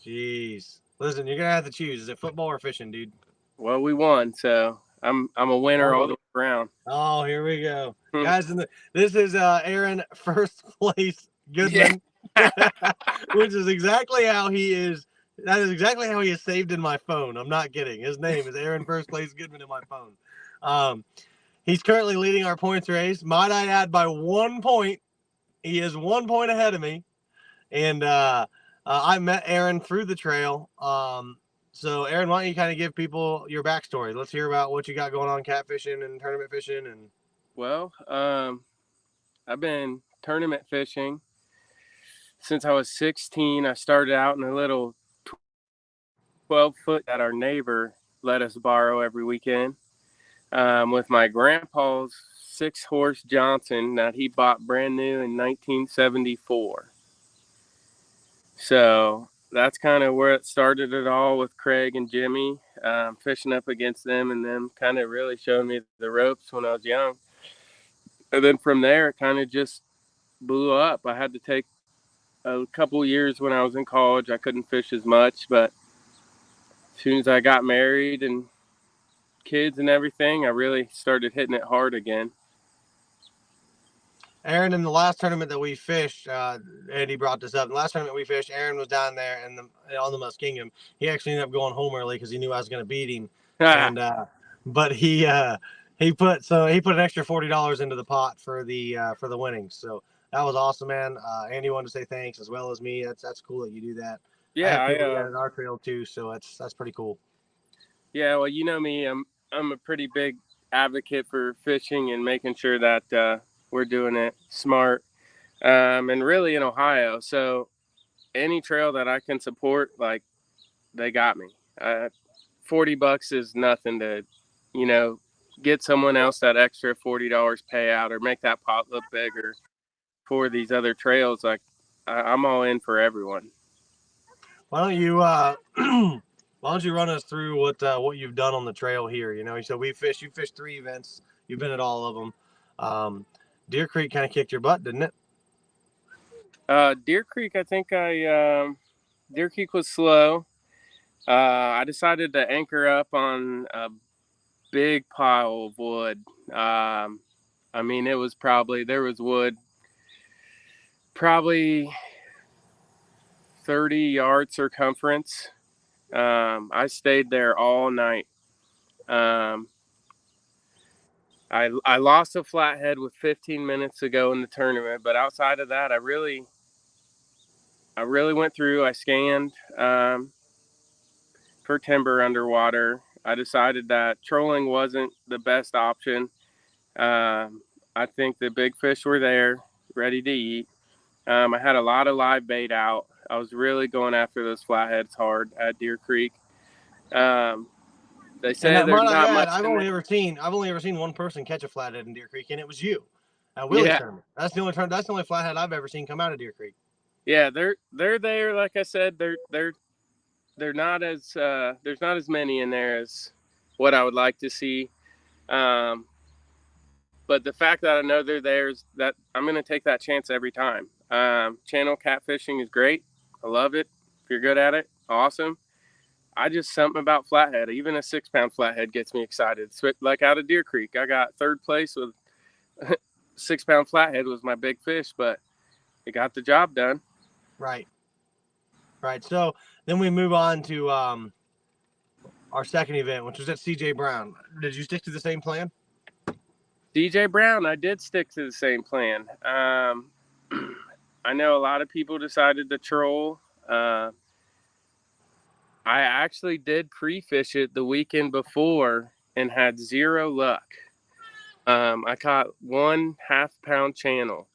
Jeez. Listen, you're going to have to choose. Is it football or fishing, dude? Well, we won, so I'm a winner all the way around. Oh, here we go. Guys, this is Aaron first place Goodman, which is exactly how he is. That is exactly how he is saved in my phone. I'm not kidding. His name is Aaron first place Goodman in my phone. He's currently leading our points race. Might I add, by 1 point. He is 1 point ahead of me. And I met Aaron through the trail. So, Aaron, why don't you kind of give people your backstory? Let's hear about what you got going on catfishing and tournament fishing. And well, I've been tournament fishing since I was 16. I started out in a little 12-foot that our neighbor let us borrow every weekend with my grandpa's 6-horse Johnson that he bought brand new in 1974. So that's kind of where it started it all with Craig and Jimmy, fishing up against them, and them kind of really showed me the ropes when I was young. And then from there, it kind of just blew up. I had to take a couple years when I was in college. I couldn't fish as much, but as soon as I got married and kids and everything, I really started hitting it hard again. Aaron, in the last tournament that we fished, Eddie brought this up. In the last tournament we fished, Aaron was down there on the Muskingum. He actually ended up going home early because he knew I was going to beat him. And but he put an extra $40 into the pot for the winnings. So that was awesome, man. Andy wanted to say thanks as well as me. That's cool that you do that. Yeah, I have in our trail too, so that's pretty cool. Yeah, well, you know me, I'm a pretty big advocate for fishing and making sure that we're doing it smart, and really in Ohio. So any trail that I can support, like, they got me. $40 is nothing to, get someone else that extra $40 payout or make that pot look bigger for these other trails. Like, I'm all in for everyone. Why don't you run us through what you've done on the trail here? You said you fished 3 events. You've been at all of them. Deer Creek kind of kicked your butt, didn't it? Deer Creek, I think Deer Creek was slow. I decided to anchor up on a big pile of wood. I mean, there was wood probably 30 yard circumference. I stayed there all night. I lost a flathead with 15 minutes to go in the tournament, but outside of that, I really went through. I scanned for timber underwater. I decided that trolling wasn't the best option. I think the big fish were there, ready to eat. I had a lot of live bait out. I was really going after those flatheads hard at Deer Creek. They say there's not much. I've only ever seen one person catch a flathead in Deer Creek, and it was you at Willie's tournament. That's the only flathead I've ever seen come out of Deer Creek. Yeah, they're there. Like I said, they're not as there's not as many in there as what I would like to see. But the fact that I know they're there is that I'm going to take that chance every time. Channel catfishing is great. I love it. If you're good at it, awesome. Something about flathead, even a 6-pound flathead gets me excited. So, like out of Deer Creek, I got 3rd place with 6-pound flathead was my big fish, but it got the job done. Right. So then we move on to our second event, which was at CJ Brown. Did you stick to the same plan? DJ Brown, I did stick to the same plan. I know a lot of people decided to troll. I actually did pre-fish it the weekend before and had zero luck. I caught 1/2 pound channel.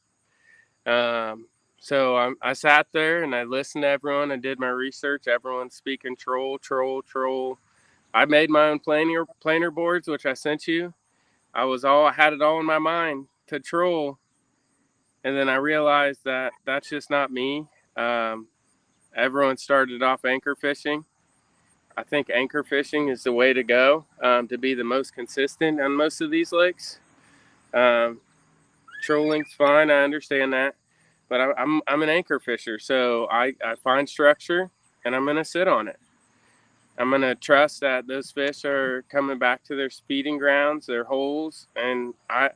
So I sat there and I listened to everyone. I did my research. Everyone's speaking troll, troll, troll. I made my own planer boards, which I sent you. I had it all in my mind to troll. And then I realized that that's just not me. Everyone started off anchor fishing. I think anchor fishing is the way to go, to be the most consistent on most of these lakes. Trolling's fine, I understand that, but I'm an anchor fisher, so I find structure and I'm gonna sit on it. I'm gonna trust that those fish are coming back to their feeding grounds, their holes, and I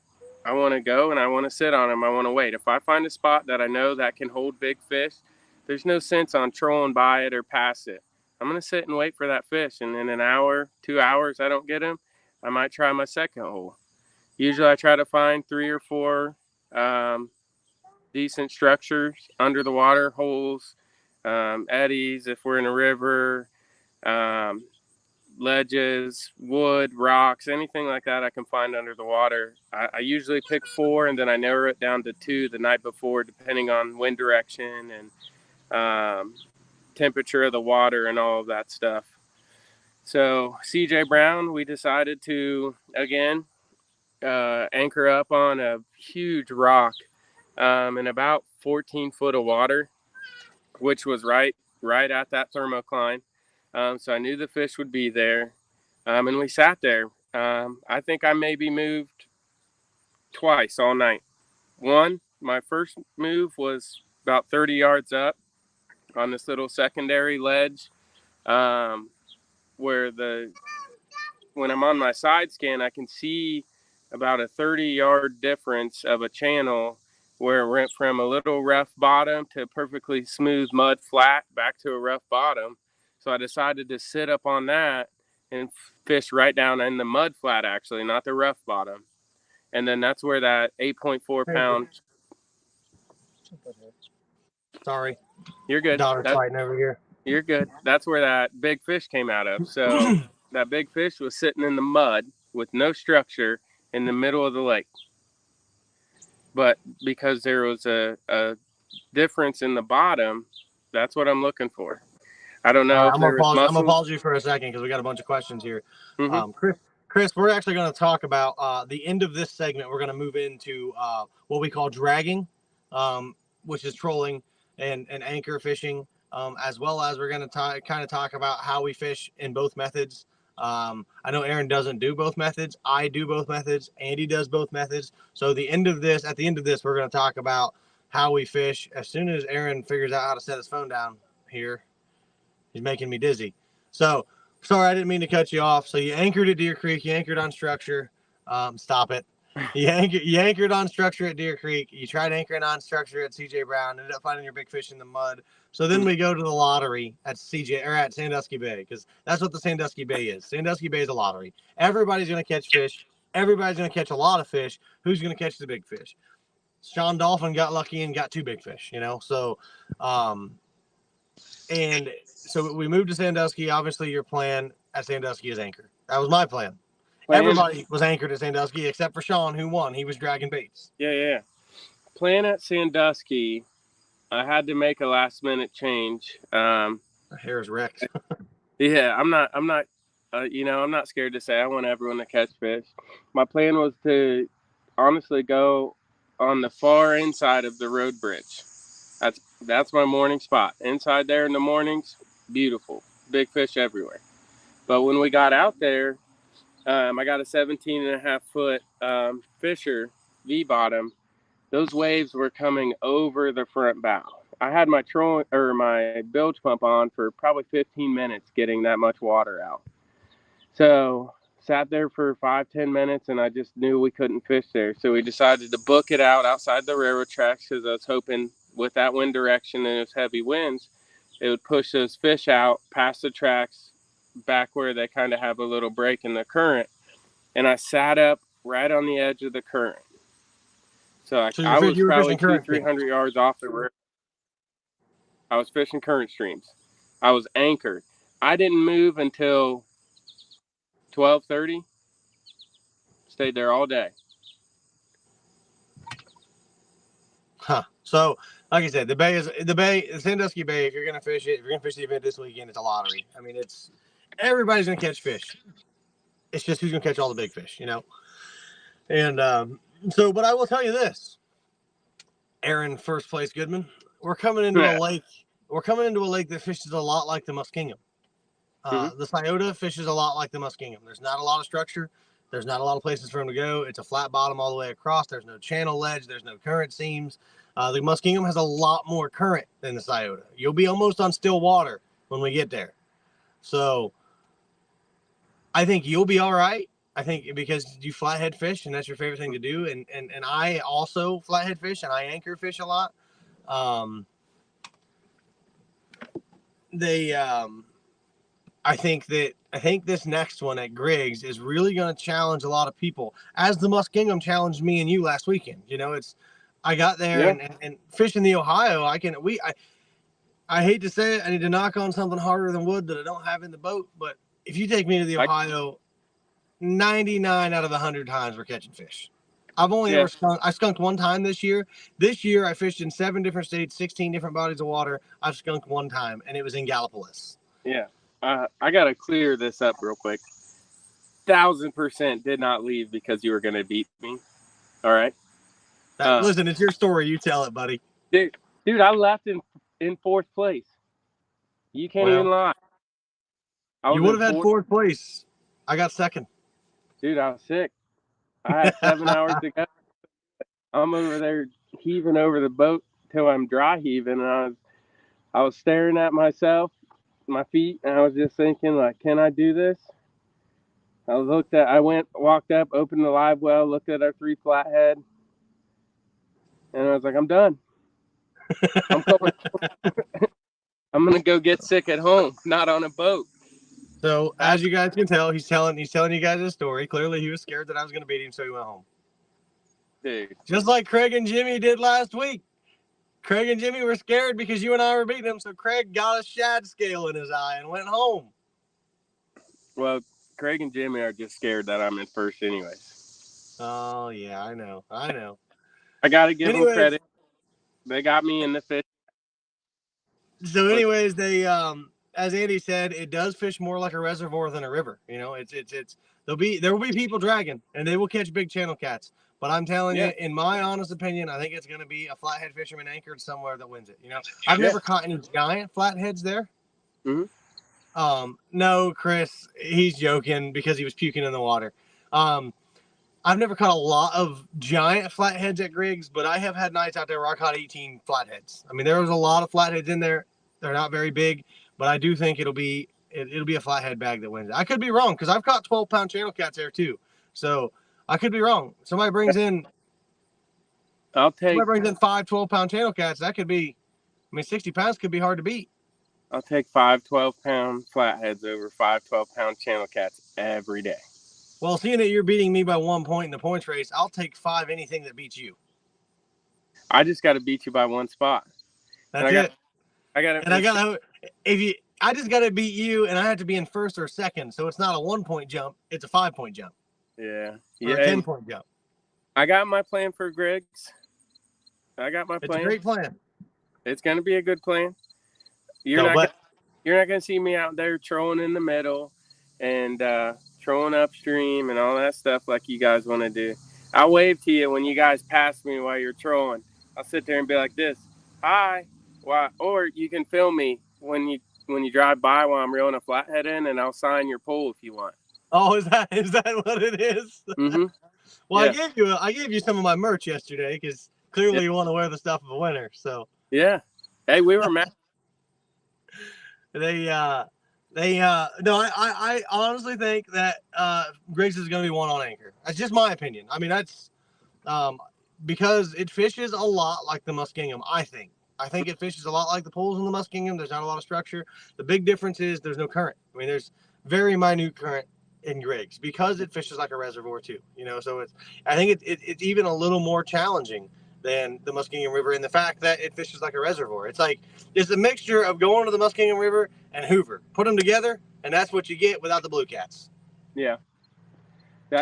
want to go and I want to sit on them. I want to wait. If I find a spot that I know that can hold big fish, there's no sense on trolling by it or past it. I'm going to sit and wait for that fish. And in an hour, 2 hours, I don't get him, I might try my second hole. Usually I try to find 3 or 4 decent structures under the water, holes, eddies if we're in a river, ledges, wood, rocks, anything like that I can find under the water. I usually pick 4 and then I narrow it down to 2 the night before, depending on wind direction and temperature of the water and all of that stuff. So CJ Brown, we decided to, again, anchor up on a huge rock in about 14 foot of water, which was right at that thermocline. So I knew the fish would be there. And we sat there. I think I maybe moved twice all night. My first move was about 30 yards up on this little secondary ledge, where when I'm on my side scan, I can see about a 30-yard difference of a channel where it went from a little rough bottom to perfectly smooth mud flat back to a rough bottom. So I decided to sit up on that and fish right down in the mud flat, actually, not the rough bottom. And then that's where that 8.4 pound. Sorry. You're good. Daughter's fighting over here. You're good. That's where that big fish came out of. So that big fish was sitting in the mud with no structure in the middle of the lake. But because there was a difference in the bottom, that's what I'm looking for. I don't know if there was muscle. I'm going to pause you for a second because we got a bunch of questions here. Mm-hmm. Chris, we're actually going to talk about the end of this segment. We're going to move into what we call dragging, which is trolling and anchor fishing, as well as we're going to kind of talk about how we fish in both methods. I know Aaron doesn't do both methods. I do both methods. Andy does both methods. So at the end of this, we're going to talk about how we fish. As soon as Aaron figures out how to set his phone down here, he's making me dizzy. So sorry, I didn't mean to cut you off. So you anchored at Deer Creek. You anchored on structure. Stop it. You anchored on structure at Deer Creek. You tried anchoring on structure at CJ Brown. Ended up finding your big fish in the mud. So then we go to the lottery at at Sandusky Bay, because that's what the Sandusky Bay is. Sandusky Bay is a lottery. Everybody's going to catch fish. Everybody's going to catch a lot of fish. Who's going to catch the big fish? Sean Dolphin got lucky and got 2 big fish, So, and so we moved to Sandusky. Obviously, your plan at Sandusky is anchor. That was my plan. Everybody was anchored at Sandusky except for Sean, who won. He was dragging baits. Yeah. Plan at Sandusky, I had to make a last minute change. My hair is wrecked. Yeah, I'm not I'm not scared to say I want everyone to catch fish. My plan was to honestly go on the far inside of the road bridge. That's my morning spot. Inside there in the mornings, beautiful. Big fish everywhere. But when we got out there, I got a 17.5 foot Fisher V-bottom. Those waves were coming over the front bow. I had my bilge pump on for probably 15 minutes getting that much water out. So sat there for 5-10 minutes and I just knew we couldn't fish there. So we decided to book it out outside the railroad tracks because I was hoping with that wind direction and those heavy winds, it would push those fish out past the tracks back where they kind of have a little break in the current, and I sat up right on the edge of the current. So So I was you were probably fishing current 200-300 yards off the river. I was fishing current streams. I was anchored. I didn't move until 12:30. Stayed there all day. Huh. So, like I said, the Sandusky Bay. If you're gonna fish it, if you're gonna fish the event this weekend, it's a lottery. I mean, everybody's gonna catch fish. It's just who's gonna catch all the big fish, And but I will tell you this, Aaron, first place Goodman. We're coming into a lake. We're coming into a lake that fishes a lot like the Muskingum. The Scioto fishes a lot like the Muskingum. There's not a lot of structure. There's not a lot of places for him to go. It's a flat bottom all the way across. There's no channel ledge. There's no current seams. The Muskingum has a lot more current than the Scioto. You'll be almost on still water when we get there. So I think you'll be all right. I think because you flathead fish and that's your favorite thing to do. And I also flathead fish and I anchor fish a lot. I think this next one at Griggs is really going to challenge a lot of people, as the Muskingum challenged me and you last weekend. I got there and fishing the Ohio. I hate to say it, I need to knock on something harder than wood that I don't have in the boat. But if you take me to the Ohio, 99 out of 100 times we're catching fish. I've only ever skunked one time this year. This year I fished in 7 different states, 16 different bodies of water. I've skunked one time, and it was in Gallipolis. Yeah. I got to clear this up real quick. 1,000% did not leave because you were going to beat me. All right. Listen, it's your story. You tell it, buddy. Dude, I left in 4th place. You can't even lie. You would have had 4th place. I got 2nd. Dude, I was sick. I had 7 hours to go. I'm over there heaving over the boat till I'm dry heaving, and I was staring at myself, my feet, and I was just thinking, like, can I do this? I walked up, opened the live well, looked at our 3 flathead, and I was like, I'm done. I'm going. I'm gonna go get sick at home, not on a boat. So as you guys can tell, he's telling you guys a story. Clearly, he was scared that I was gonna beat him, so he went home. Dude. Just like Craig and Jimmy did last week. Craig and Jimmy were scared because you and I were beating him, so Craig got a shad scale in his eye and went home. Well, Craig and Jimmy are just scared that I'm in first anyways. Oh, yeah, I know. I got to give them credit. They got me in the fish. So anyways, they, as Andy said, it does fish more like a reservoir than a river. There will be people dragging, and they will catch big channel cats. But I'm telling you, in my honest opinion, I think it's going to be a flathead fisherman anchored somewhere that wins it. I've never caught any giant flatheads there. Mm-hmm. No, Chris, he's joking because he was puking in the water. I've never caught a lot of giant flatheads at Griggs, but I have had nights out there where I caught 18 flatheads. I mean, there was a lot of flatheads in there. They're not very big, but I do think it'll be a flathead bag that wins it. I could be wrong because I've caught 12-pound channel cats there too. So I could be wrong. Somebody brings in 5 12-pound channel cats. That could be, 60 pounds could be hard to beat. I'll take 5 12-pound flatheads over 5 12-pound channel cats every day. Well, seeing that you're beating me by 1 point in the points race, I'll take 5 anything that beats you. I just got to beat you by 1 spot. That's it. I just got to beat you, and I have to be in first or second. So it's not a 1-point jump; it's a 5-point jump. Yeah, or a 10-point jump. I got my plan for Griggs. It's a great plan. It's going to be a good plan. You're not going to see me out there trolling in the middle and trolling upstream and all that stuff like you guys want to do. I'll wave to you when you guys pass me while you're trolling. I'll sit there and be like this, hi. Why? Or you can film me when you drive by while I'm reeling a flathead in, and I'll sign your pole if you want. Oh, is that what it is? Mm-hmm. Well, yeah. I gave you some of my merch yesterday because clearly you want to wear the stuff of a winner. So yeah. Hey, we were mad. I honestly think that Griggs is going to be one on anchor. That's just my opinion. I mean, that's because it fishes a lot like the Muskingum. I think it fishes a lot like the pools in the Muskingum. There's not a lot of structure. The big difference is there's no current. I mean, very minute current in Griggs because it fishes like a reservoir too. So I think it's even a little more challenging than the Muskingum River in the fact that it fishes like a reservoir. It's a mixture of going to the Muskingum River and Hoover. Put them together, and that's what you get without the blue cats. Yeah.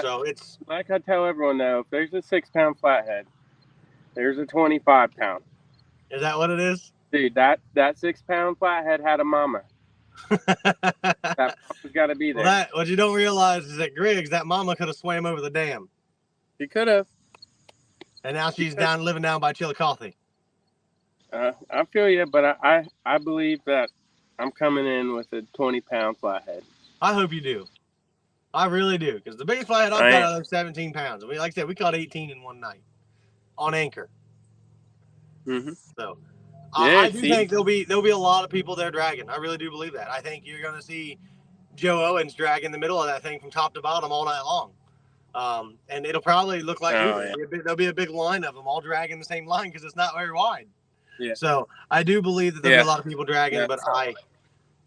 So it's like I tell everyone though, if there's a 6-pound flathead, there's a 25-pound. Is that what it is? Dude, that 6-pound flathead had a mama. That mama's got to be there. Well, what you don't realize is that Griggs, that mama could have swam over the dam. She could have. And now she's living down by Chillicothe. I feel you, but I believe that I'm coming in with a 20-pound flathead. I hope you do. I really do, because the biggest flathead I've got out of 17 pounds. Like I said, we caught 18 in one night on anchor. Mm-hmm. So yeah, I do think there'll be a lot of people there dragging. I really do believe that. I think you're going to see Joe Owens dragging the middle of that thing from top to bottom all night long. And it'll probably look like there'll be a big line of them all dragging the same line because it's not very wide. Yeah. So I do believe that there'll be a lot of people dragging, but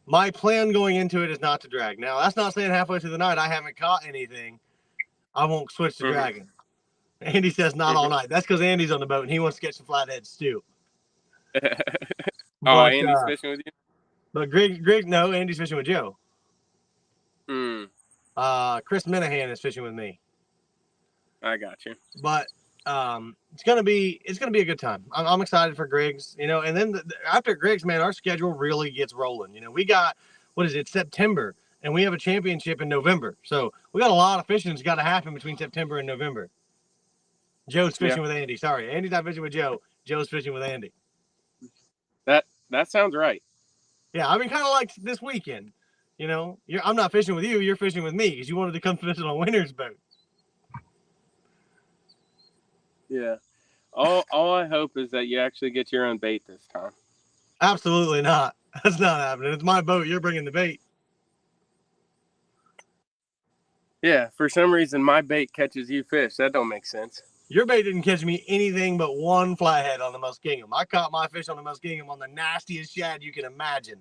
my plan going into it is not to drag. Now, that's not saying halfway through the night I haven't caught anything. I won't switch to dragging. Andy says not all night. That's because Andy's on the boat and he wants to get some flatheads too. Andy's fishing with you? But Greg, no, Andy's fishing with Joe. Chris Minahan is fishing with me. I got you. But it's gonna be a good time. I'm excited for Griggs, and then after Griggs, man, our schedule really gets rolling. We got September, and we have a championship in November. So we got a lot of fishing that's got to happen between September and November. Joe's fishing with Andy. Sorry, Andy's not fishing with Joe. Joe's fishing with Andy. That sounds right. Yeah, I mean, kind of like this weekend. I'm not fishing with you. You're fishing with me because you wanted to come fishing on Winter's boat. Yeah. All I hope is that you actually get your own bait this time. Absolutely not. That's not happening. It's my boat. You're bringing the bait. Yeah, for some reason my bait catches you fish. That don't make sense. Your bait didn't catch me anything but one flathead on the Muskingum. I caught my fish on the Muskingum on the nastiest shad you can imagine.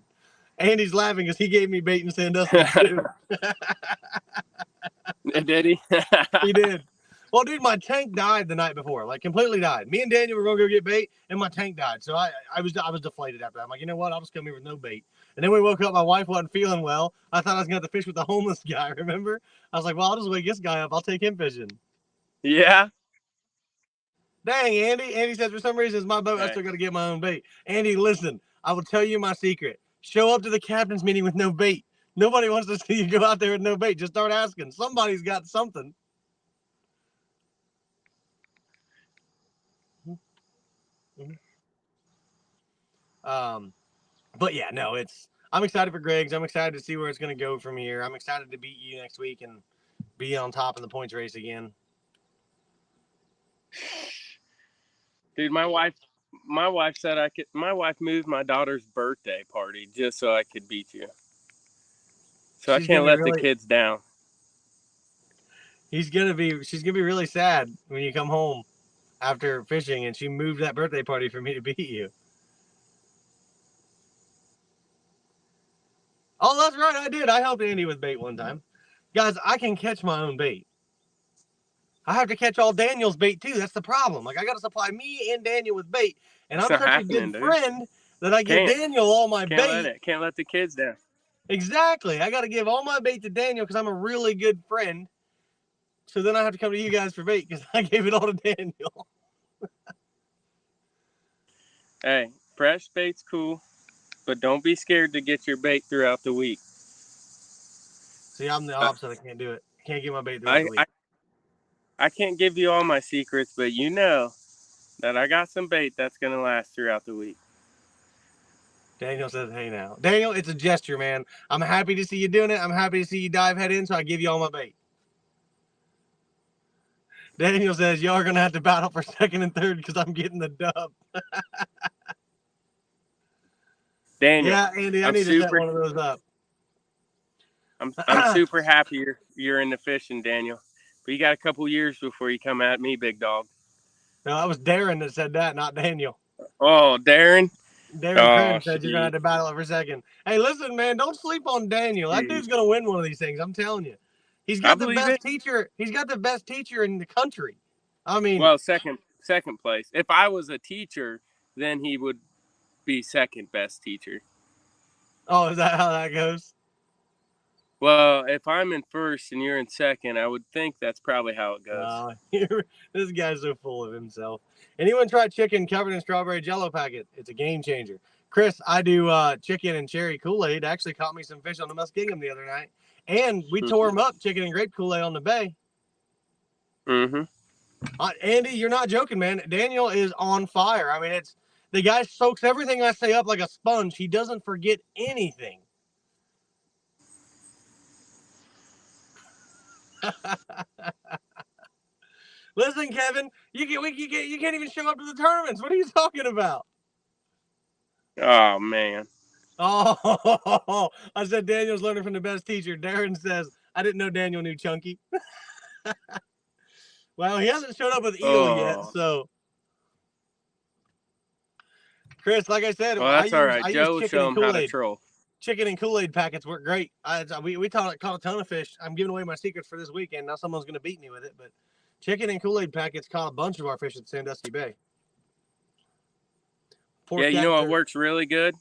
Andy's laughing because he gave me bait in Sandusky too. Did he? He did. Well, dude, my tank died the night before, like completely died. Me and Daniel were gonna go get bait, and my tank died. So I was deflated after that. I'm like, you know what? I'll just come here with no bait. And then we woke up. My wife wasn't feeling well. I thought I was gonna have to fish with the homeless guy. Remember? I was like, well, I'll just wake this guy up. I'll take him fishing. Yeah. Dang, Andy. Andy says for some reason it's my boat. I still got to get my own bait. Andy, listen. I will tell you my secret. Show up to the captain's meeting with no bait. Nobody wants to see you go out there with no bait. Just start asking. Somebody's got something. But yeah, no, I'm excited for Griggs. I'm excited to see where it's going to go from here. I'm excited to beat you next week and be on top in the points race again. Dude, my wife said my wife moved my daughter's birthday party just so I could beat you. So I can't let the kids down. She's gonna be really sad when you come home after fishing and she moved that birthday party for me to beat you. Oh, that's right, I did. I helped Andy with bait one time. Guys, I can catch my own bait. I have to catch all Daniel's bait too. That's the problem. Like I got to supply me and Daniel with bait, and I'm such a good friend that I give Daniel all my bait. Can't let the kids down. Exactly. I got to give all my bait to Daniel because I'm a really good friend. So then I have to come to you guys for bait because I gave it all to Daniel. Hey, fresh bait's cool, but don't be scared to get your bait throughout the week. See, I'm the opposite. I can't do it. I can't get my bait throughout the week. I can't give you all my secrets, but you know that I got some bait that's going to last throughout the week. Daniel says, hey now. Daniel, it's a gesture, man. I'm happy to see you doing it. I'm happy to see you dive head in, so I give you all my bait. Daniel says, y'all are going to have to battle for second and third because I'm getting the dub. Daniel. Yeah, Andy, I need to set one of those up. I'm super happy you're into fishing, Daniel. But you got a couple years before you come at me, big dog. No, that was Darren that said that, not Daniel. Oh, Darren. David Oh, Crane said you're gonna have shit. to battle it for second. Hey, listen, man, don't sleep on Daniel. That dude's gonna win one of these things. I'm telling you. He's I got the believe best it. teacher. He's got the best teacher in the country. I mean, Well, second place. If I was a teacher, then he would be second best teacher. oh, is that how that goes? Well, if I'm in first and you're in second, I would think that's probably how it goes. Oh, this guy's so full of himself. Anyone try chicken covered in strawberry jello packet? It's a game changer. Chris, I do chicken and cherry Kool-Aid. Actually caught me some fish on the Muskingum the other night. And we tore them up, chicken and grape Kool-Aid on the bay. Mm-hmm. Andy, you're not joking, man. Daniel is on fire. I mean, it's the guy soaks everything I say up like a sponge. He doesn't forget anything. Listen, Kevin, you can't even show up to the tournaments. What are you talking about? Oh, man. Oh, I said Daniel's learning from the best teacher. Darren says, I didn't know Daniel knew Chunky. Well, he hasn't showed up with Eel yet, so. Chris, like I said, Well, that's all right. I use Joe will chicken show and him how to Kool-Aid. troll. Chicken and Kool-Aid packets work great. We caught a ton of fish. I'm giving away my secrets for this weekend. Now someone's going to beat me with it, but chicken and Kool-Aid packets caught a bunch of our fish at Sandusky Bay. Yeah, you know what works really good?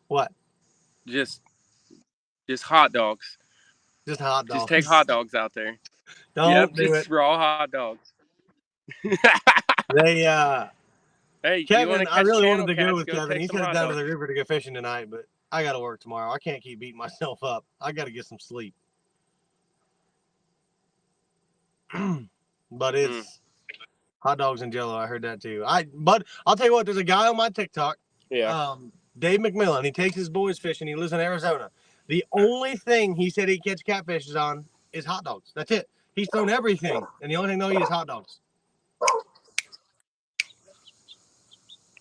What? Just hot dogs. Just hot dogs. Just take hot dogs out there. Don't do just it. raw hot dogs. Hey, Kevin, I really wanted to go with Kevin. He's headed down to the river to go fishing tonight, but I got to work tomorrow. I can't keep beating myself up. I got to get some sleep. But it's hot dogs and Jello. I heard that too. But I'll tell you what. There's a guy on my TikTok. Yeah. Dave McMillan. He takes his boys fishing. He lives in Arizona. The only thing he said he catch catfishes on is hot dogs. That's it. He's thrown everything, and the only thing they'll eat is hot dogs.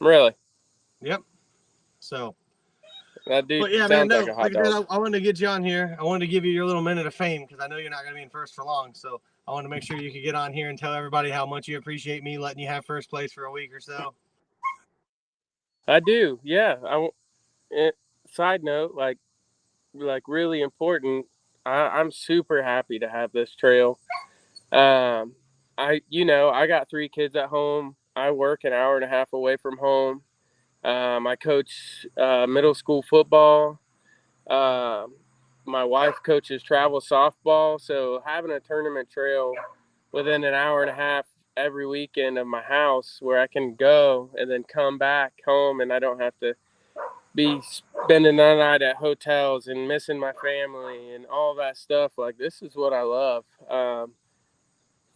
Really? Yep. So. That dude yeah, sounds man, no, like a hot dog. I wanted to get you on here. I wanted to give you your little minute of fame because I know you're not going to be in first for long. So I wanted to make sure you could get on here and tell everybody how much you appreciate me letting you have first place for a week or so. I do. Yeah. Side note, like really important. I'm super happy to have this trail. I got 3 kids at home. I work an hour and a half away from home. I coach middle school football. My wife coaches travel softball. So having a tournament trail within an hour and a half every weekend of my house where I can go and then come back home and I don't have to be spending the night at hotels and missing my family and all that stuff. Like, this is what I love.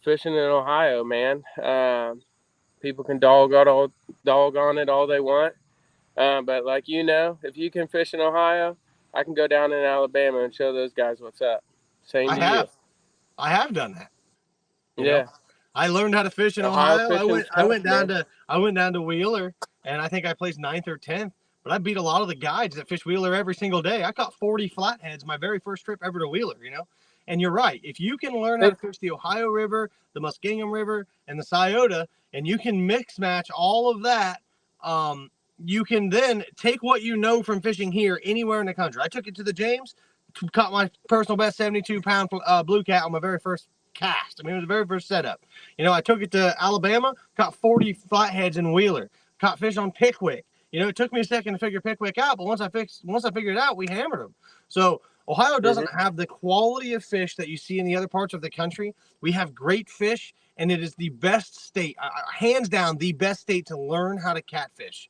Fishing in Ohio, man. People can dog on it all they want. But if you can fish in Ohio, I can go down in Alabama and show those guys what's up. Same to you. I have done that. Yeah. I learned how to fish in Ohio. I went down to Wheeler, and I think I placed 9th or 10th. But I beat a lot of the guides that fish Wheeler every single day. I caught 40 flatheads my very first trip ever to Wheeler, And you're right. If you can learn how to fish the Ohio River, the Muskingum River, and the Scioto, and you can mix match all of that, you can then take what you know from fishing here anywhere in the country. I took it to the James, caught my personal best 72-pound blue cat on my very first cast. I mean, it was the very first setup. I took it to Alabama, caught 40 flatheads in Wheeler, caught fish on Pickwick. It took me a second to figure Pickwick out, but once I figured it out, we hammered them. So Ohio doesn't have the quality of fish that you see in the other parts of the country. We have great fish, and it is the best state, hands down, the best state to learn how to catfish.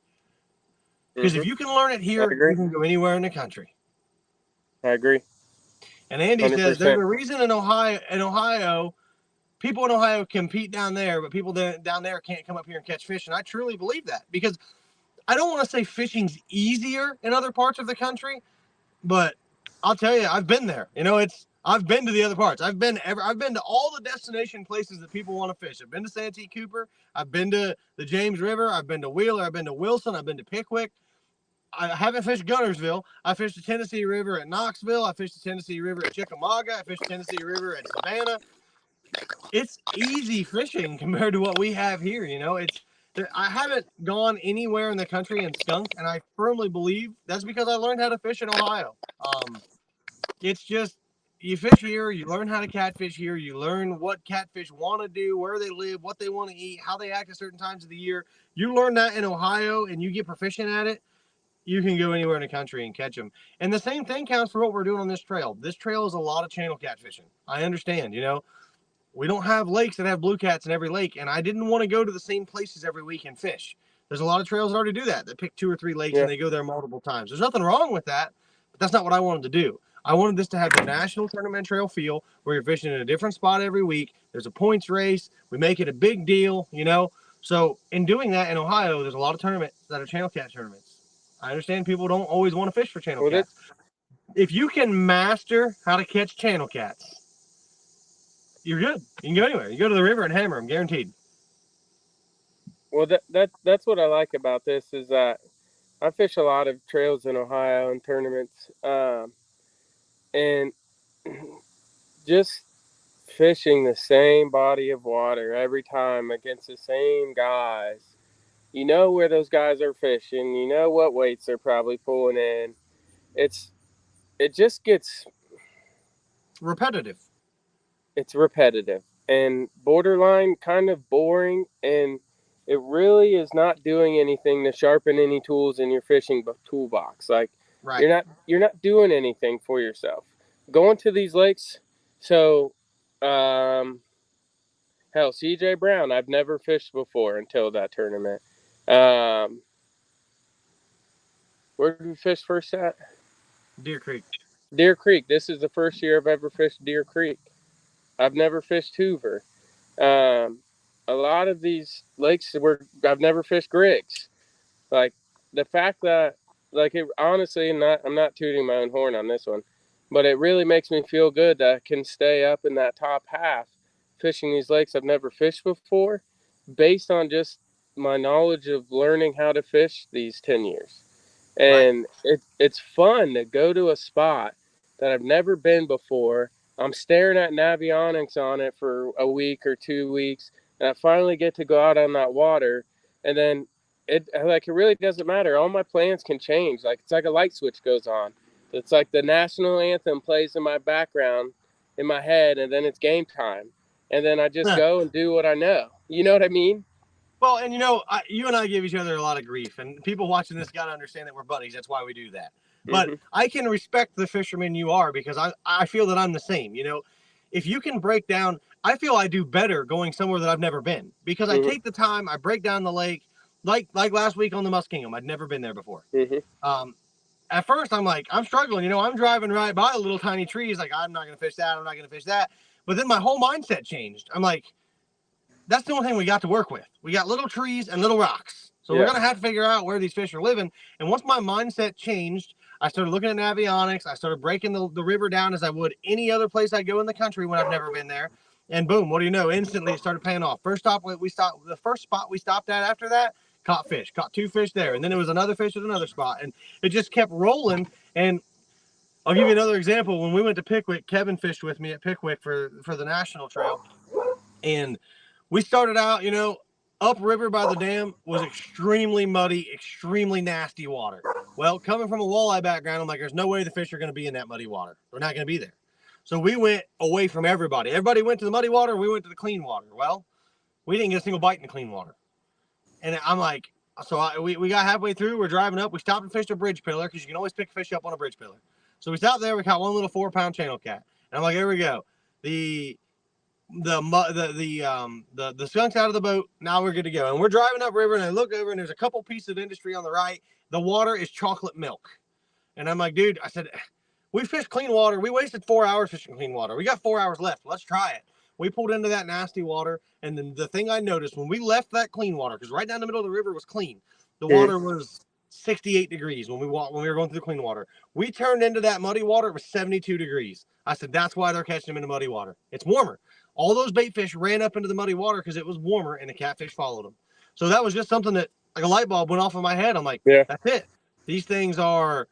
Because if you can learn it here, you can go anywhere in the country. I agree. And Andy 100%. Says there's a reason in Ohio, people in Ohio compete down there, but people down there can't come up here and catch fish. And I truly believe that, because I don't want to say fishing's easier in other parts of the country, but I'll tell you, I've been there. I've been to the other parts. I've been to all the destination places that people want to fish. I've been to Santee Cooper. I've been to the James River. I've been to Wheeler. I've been to Wilson. I've been to Pickwick. I haven't fished Guntersville. I fished the Tennessee River at Knoxville. I fished the Tennessee River at Chickamauga. I fished the Tennessee River at Savannah. It's easy fishing compared to what we have here. I haven't gone anywhere in the country and skunk, and I firmly believe that's because I learned how to fish in Ohio. It's just you fish here, you learn how to catfish here, you learn what catfish want to do, where they live, what they want to eat, how they act at certain times of the year. You learn that in Ohio, and you get proficient at it. You can go anywhere in the country and catch them. And the same thing counts for what we're doing on this trail. This trail is a lot of channel catfishing. I understand, we don't have lakes that have blue cats in every lake, and I didn't want to go to the same places every week and fish. There's a lot of trails that already do that. They pick 2 or 3 lakes and they go there multiple times. There's nothing wrong with that, but that's not what I wanted to do. I wanted this to have the national tournament trail feel where you're fishing in a different spot every week. There's a points race. We make it a big deal, So in doing that in Ohio, there's a lot of tournaments that are channel cat tournaments. I understand people don't always want to fish for channel cats. If you can master how to catch channel cats, you're good. You can go anywhere. You go to the river and hammer them, guaranteed. Well, that's what I like about this is that I fish a lot of trails in Ohio and tournaments, and just fishing the same body of water every time against the same guys. You know where those guys are fishing. You know what weights they're probably pulling in. It just gets repetitive. It's repetitive and borderline kind of boring, and it really is not doing anything to sharpen any tools in your fishing toolbox. Like right. You're not doing anything for yourself. Going to these lakes, so hell, CJ Brown, I've never fished before until that tournament. Where did we fish first at? Deer Creek. Deer Creek. This is the first year I've ever fished Deer Creek. I've never fished Hoover. A lot of these lakes I've never fished Griggs. Like the fact that, like, it honestly, I'm not tooting my own horn on this one, but it really makes me feel good that I can stay up in that top half fishing these lakes I've never fished before, based on just my knowledge of learning how to fish these 10 years. And it's fun to go to a spot that I've never been before. I'm staring at Navionics on it for a week or 2 weeks, and I finally get to go out on that water, and then it really doesn't matter. All my plans can change. Like, it's like a light switch goes on. It's like the national anthem plays in my background, in my head, and then it's game time. And then I just go and do what I know. You know what I mean? Well, and you and I give each other a lot of grief, and people watching this got to understand that we're buddies. That's why we do that. But I can respect the fisherman you are, because I feel that I'm the same. If you can break down, I feel I do better going somewhere that I've never been, because I take the time, I break down the lake, like last week on the Muskingum. I'd never been there before. At first, I'm like, I'm struggling. I'm driving right by little tiny trees. Like, I'm not going to fish that. I'm not going to fish that. But then my whole mindset changed. I'm like, that's the only thing we got to work with. We got little trees and little rocks. So we're going to have to figure out where these fish are living. And once my mindset changed, I started looking at Navionics. I started breaking the river down as I would any other place I go in the country when I've never been there. And boom, what do you know? Instantly, it started paying off. The first spot we stopped at after that, caught 2 fish there. And then there was another fish at another spot. And it just kept rolling. And I'll give you another example. When we went to Pickwick, Kevin fished with me at Pickwick for the national trail. And we started out, upriver by the dam was extremely muddy, extremely nasty water. Well, coming from a walleye background, I'm like, there's no way the fish are going to be in that muddy water. They're not going to be there. So we went away from everybody. Everybody went to the muddy water. We went to the clean water. Well, we didn't get a single bite in the clean water. And I'm like, we got halfway through. We're driving up. We stopped and fished a bridge pillar, because you can always pick a fish up on a bridge pillar. So we stopped there. We caught one little 4-pound channel cat. And I'm like, here we go. The skunk's out of the boat. Now we're good to go. And we're driving upriver, and I look over, and there's a couple pieces of industry on the right. The water is chocolate milk. And I'm like, dude, I said, we fished clean water. We wasted 4 hours fishing clean water. We got 4 hours left. Let's try it. We pulled into that nasty water. And then the thing I noticed when we left that clean water, because right down the middle of the river was clean. The water was 68 degrees when we were going through the clean water. We turned into that muddy water. It was 72 degrees. I said, that's why they're catching them in the muddy water. It's warmer. All those bait fish ran up into the muddy water because it was warmer, and the catfish followed them. So that was just something that, like, a light bulb went off in my head. I'm like, that's it. These things are,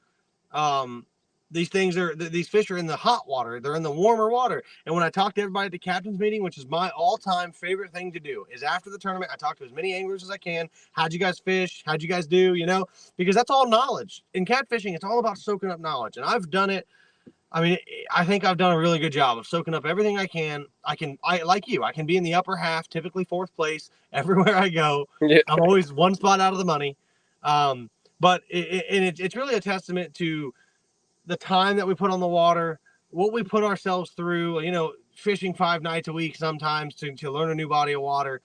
these fish are in the hot water. They're in the warmer water. And when I talk to everybody at the captain's meeting, which is my all-time favorite thing to do, is after the tournament, I talk to as many anglers as I can. How'd you guys fish? How'd you guys do? Because that's all knowledge. In catfishing, it's all about soaking up knowledge. And I've done it. I mean, I think I've done a really good job of soaking up everything I can. I like you. I can be in the upper half, typically fourth place everywhere I go. Yeah. I'm always one spot out of the money. But it's really a testament to the time that we put on the water, what we put ourselves through, fishing 5 nights a week sometimes to learn a new body of water.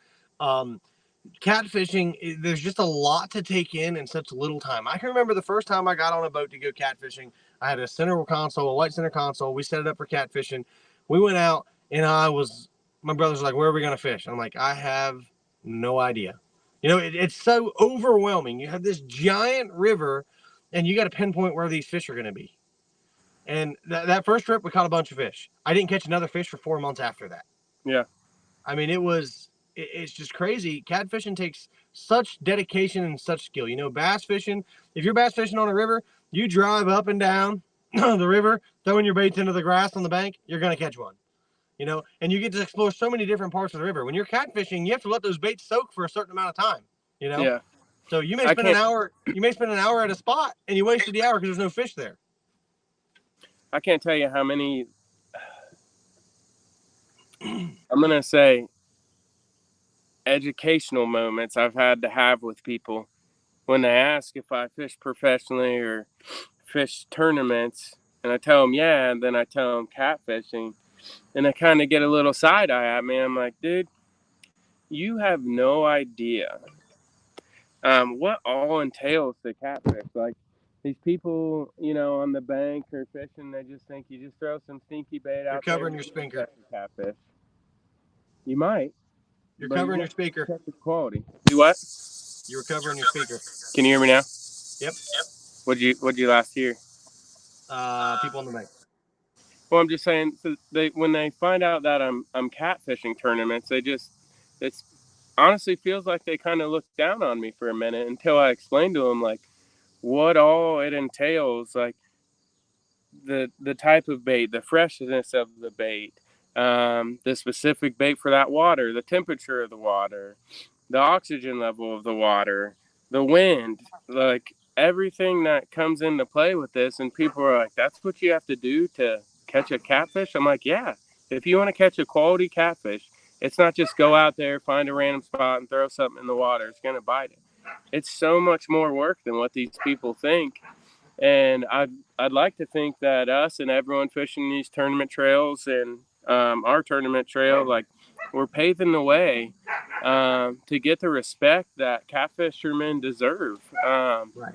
Catfishing, there's just a lot to take in such little time. I can remember the first time I got on a boat to go catfishing. I had a white center console. We set it up for catfishing. We went out, and my brother's like, where are we going to fish? I'm like, I have no idea. It's so overwhelming. You have this giant river, and you got to pinpoint where these fish are going to be. And that first trip, we caught a bunch of fish. I didn't catch another fish for 4 months after that. Yeah. I mean, it's just crazy. Catfishing takes such dedication and such skill. Bass fishing, if you're bass fishing on a river, you drive up and down the river, throwing your baits into the grass on the bank, you're going to catch one. And you get to explore so many different parts of the river. When you're catfishing, you have to let those baits soak for a certain amount of time, Yeah. So you may spend an hour at a spot, and you wasted the hour because there's no fish there. I can't tell you how many, I'm going to say, educational moments I've had to have with people when they ask if I fish professionally or fish tournaments, and I tell them, yeah, and then I tell them catfishing, and they kind of get a little side eye at me. I'm like, dude, you have no idea what all entails to catfish. Like, these people, on the bank or fishing, they just think you just throw some stinky bait out there. You're covering your speaker. Catfish. You might. You're covering your speaker. Check the quality. Do what? You were covering your speaker. Can you hear me now? Yep. What'd you last hear? People on the bank. Well, I'm just saying, so when they find out that I'm catfishing tournaments, it honestly feels like they kind of look down on me for a minute until I explain to them like what all it entails, like the type of bait, the freshness of the bait, the specific bait for that water, the temperature of the water, the oxygen level of the water, the wind, like everything that comes into play with this. And people are like, that's what you have to do to catch a catfish? I'm like, yeah, if you want to catch a quality catfish, it's not just go out there, find a random spot and throw something in the water. It's going to bite it. It's so much more work than what these people think. And I'd like to think that us and everyone fishing these tournament trails and our tournament trail, like, we're paving the way to get the respect that catfishermen deserve. Right.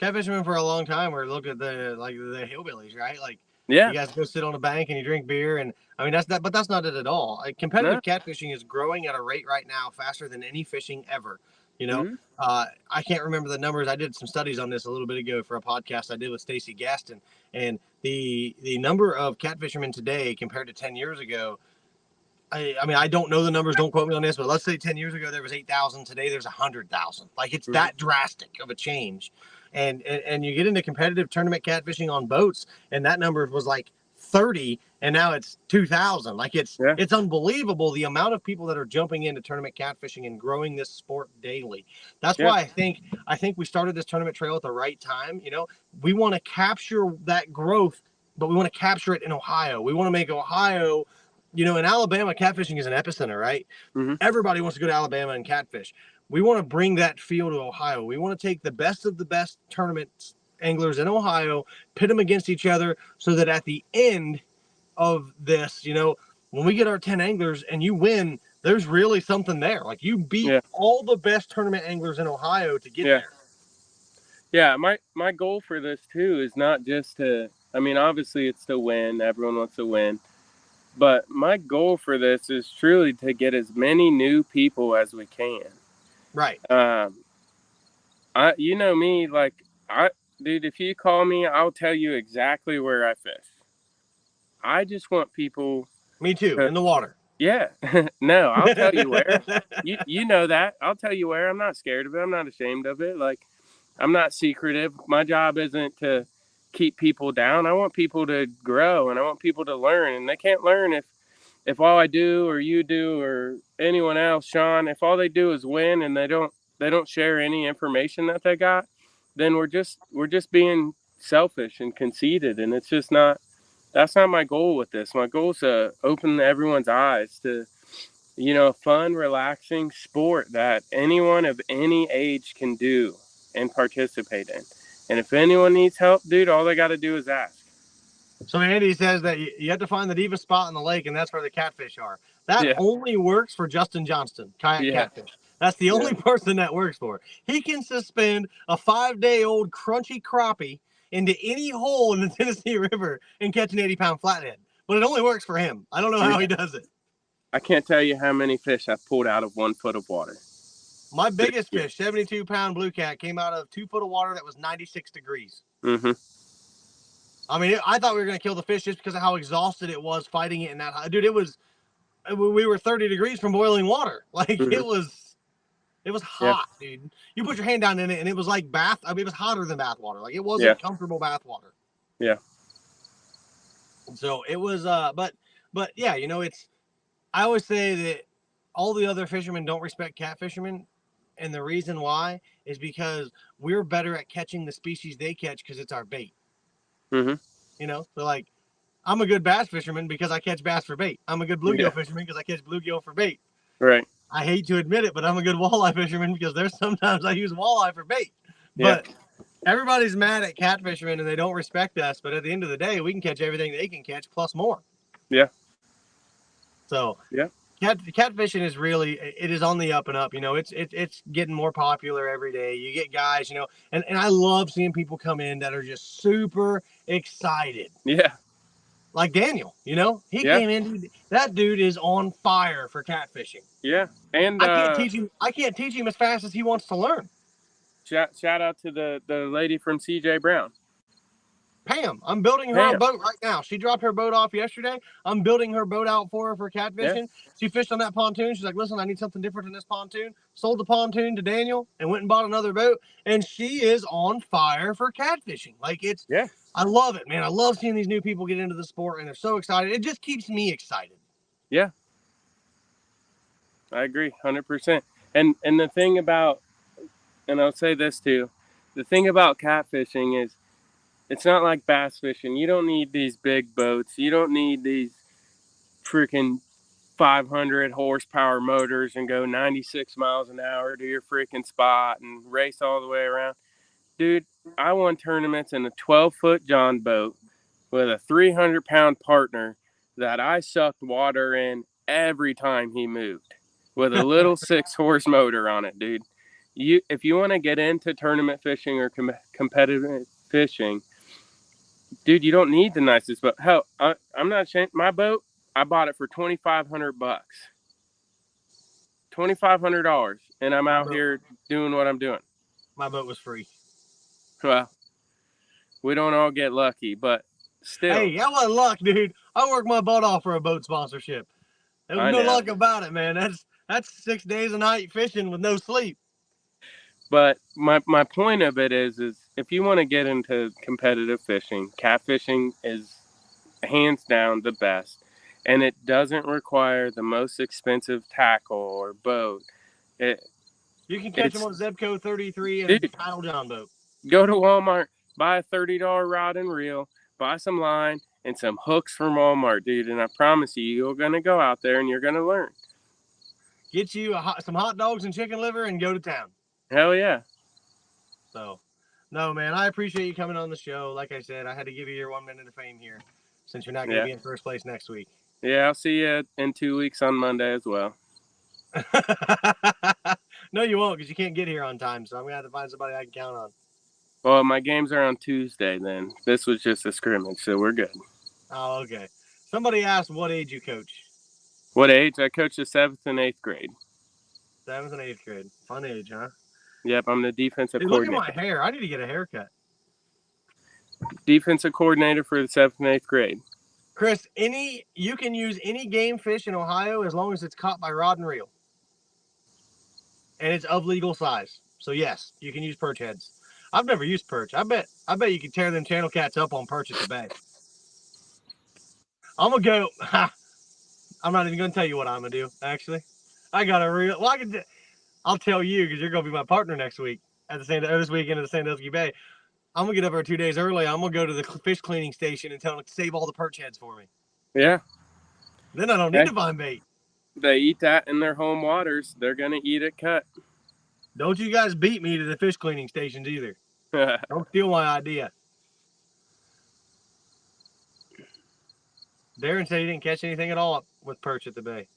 Catfishermen for a long time were looked at the hillbillies, right? Like, yeah, you guys go sit on a bank and you drink beer, and I mean but that's not it at all. Like, competitive catfishing is growing at a rate right now faster than any fishing ever. I can't remember the numbers. I did some studies on this a little bit ago for a podcast I did with Stacy Gaston, and the number of catfishermen today compared to 10 years ago. I mean, I don't know the numbers. Don't quote me on this, but let's say 10 years ago there was 8,000. Today there's 100,000. Like, it's that drastic of a change. And you get into competitive tournament catfishing on boats, and that number was like 30, and now it's 2,000. Like, it's unbelievable the amount of people that are jumping into tournament catfishing and growing this sport daily. That's why I think we started this tournament trail at the right time. We want to capture that growth, but we want to capture it in Ohio. We want to make Ohio. In Alabama, catfishing is an epicenter, right? Mm-hmm. Everybody wants to go to Alabama and catfish. We want to bring that feel to Ohio. We want to take the best of the best tournament anglers in Ohio, pit them against each other, so that at the end of this, when we get our 10 anglers and you win, there's really something there. Like, you beat all the best tournament anglers in Ohio to get there. Yeah, my goal for this, too, is not just obviously it's to win. Everyone wants to win. But my goal for this is truly to get as many new people as we can. Right. You know me, like, dude, if you call me, I'll tell you exactly where I fish. I just want people. Me too, in the water. Yeah. No, I'll tell you where. You know that. I'll tell you where. I'm not scared of it. I'm not ashamed of it. Like, I'm not secretive. My job isn't to keep people down. I want people to grow, and I want people to learn. And they can't learn if all I do or you do or anyone else, Sean, if all they do is win and they don't share any information that they got, then we're just being selfish and conceited, and it's just not. That's not my goal with this. My goal is to open everyone's eyes to, a fun, relaxing sport that anyone of any age can do and participate in. And if anyone needs help, dude, all they got to do is ask. So Andy says that you have to find the deepest spot in the lake, and that's where the catfish are. That Yeah. only works for Justin Johnston, kayak Yeah. catfish. That's the only person that works for. He can suspend a 5-day-old crunchy crappie into any hole in the Tennessee River and catch an 80-pound flathead. But it only works for him. I don't know how he does it. I can't tell you how many fish I've pulled out of 1 foot of water. My biggest fish, 72-pound blue cat, came out of 2 foot of water that was 96 degrees. Mm-hmm. I mean, I thought we were going to kill the fish just because of how exhausted it was fighting it in that. Dude, we were 30 degrees from boiling water. Like, it was hot, dude. You put your hand down in it, and it was like bath. I mean, it was hotter than bath water. Like, it wasn't comfortable bath water. Yeah. So it was, but yeah, I always say that all the other fishermen don't respect catfishermen. And the reason why is because we're better at catching the species they catch because it's our bait. Mm-hmm. So like, I'm a good bass fisherman because I catch bass for bait. I'm a good bluegill fisherman because I catch bluegill for bait. Right. I hate to admit it, but I'm a good walleye fisherman because there's sometimes I use walleye for bait. But everybody's mad at catfishermen and they don't respect us. But at the end of the day, we can catch everything they can catch plus more. Yeah. So catfishing is really, it is on the up and up. It's getting more popular every day. You get guys, and I love seeing people come in that are just super excited. Yeah. Like Daniel, he came in. That dude is on fire for catfishing. Yeah. And I can't teach him as fast as he wants to learn. Shout out to the lady from CJ Brown. Pam, I'm building her a boat right now. She dropped her boat off yesterday. I'm building her boat out for her for catfishing. Yeah. She fished on that pontoon. She's like, listen, I need something different than this pontoon. Sold the pontoon to Daniel and went and bought another boat. And she is on fire for catfishing. Like, I love it, man. I love seeing these new people get into the sport and they're so excited. It just keeps me excited. Yeah. I agree 100%. And the thing about, and I'll say this too, the thing about catfishing is, it's not like bass fishing. You don't need these big boats. You don't need these freaking 500 horsepower motors and go 96 miles an hour to your freaking spot and race all the way around. Dude, I won tournaments in a 12-foot John boat with a 300-pound partner that I sucked water in every time he moved with a little 6-horse motor on it, dude. If you want to get into tournament fishing or competitive fishing, dude, you don't need the nicest boat. Hell, I'm not ashamed. My boat, I bought it for $2,500. $2,500, and I'm out here doing what I'm doing. My boat was free. Well, we don't all get lucky, but still. Hey, that wasn't luck, dude. I worked my butt off for a boat sponsorship. There was no luck about it, man. That's 6 days a night fishing with no sleep. But my point of it is if you want to get into competitive fishing, catfishing is hands down the best. And it doesn't require the most expensive tackle or boat. You can catch them on Zebco 33 and a Kyle John boat. Go to Walmart, buy a $30 rod and reel, buy some line and some hooks from Walmart, dude. And I promise you're going to go out there and you're going to learn. Get you some hot dogs and chicken liver and go to town. Hell yeah. So, no, man, I appreciate you coming on the show. Like I said, I had to give you your 1 minute of fame here since you're not going to be in first place next week. Yeah, I'll see you in 2 weeks on Monday as well. No, you won't because you can't get here on time. So I'm going to have to find somebody I can count on. Well, my games are on Tuesday then. This was just a scrimmage, so we're good. Oh, okay. Somebody asked what age you coach. What age? I coach the 7th and 8th grade. 7th and 8th grade. Fun age, huh? Yep, I'm the defensive coordinator. Look at my hair. I need to get a haircut. Defensive coordinator for the 7th and 8th grade. Chris, you can use any game fish in Ohio as long as it's caught by rod and reel. And it's of legal size. So, yes, you can use perch heads. I've never used perch. I bet you could tear them channel cats up on perch at the bay. I'm gonna go. I'm not even gonna tell you what I'm gonna do. Actually, I got a real. Well, I'll tell you because you're gonna be my partner next week at this weekend at the Sandusky Bay. I'm gonna get up there 2 days early. I'm gonna go to the fish cleaning station and tell them to save all the perch heads for me. Yeah. Then I don't need to find bait. They eat that in their home waters. They're gonna eat it cut. Don't you guys beat me to the fish cleaning stations either. Don't steal my idea. Darren said he didn't catch anything at all with perch at the bay.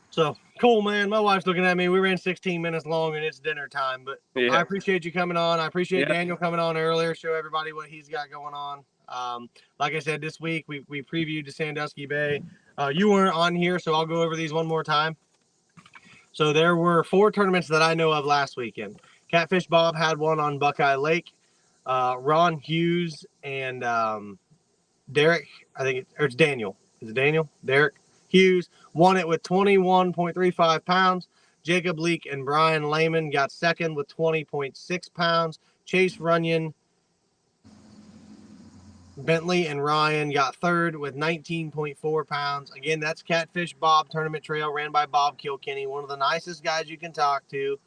So cool, man. My wife's looking at me. We ran 16 minutes long and it's dinner time, but I appreciate you coming on. I appreciate Daniel coming on earlier, show everybody what he's got going on. Like I said, this week we previewed the Sandusky Bay. You weren't on here, so I'll go over these one more time. So there were 4 tournaments that I know of last weekend. Catfish Bob had one on Buckeye Lake. Ron Hughes and Derek, it's Daniel. Is it Daniel? Derek Hughes won it with 21.35 pounds. Jacob Leake and Brian Lehman got second with 20.6 pounds. Chase Runyon, Bentley, and Ryan got third with 19.4 pounds. Again, that's Catfish Bob Tournament Trail ran by Bob Kilkenny, one of the nicest guys you can talk to.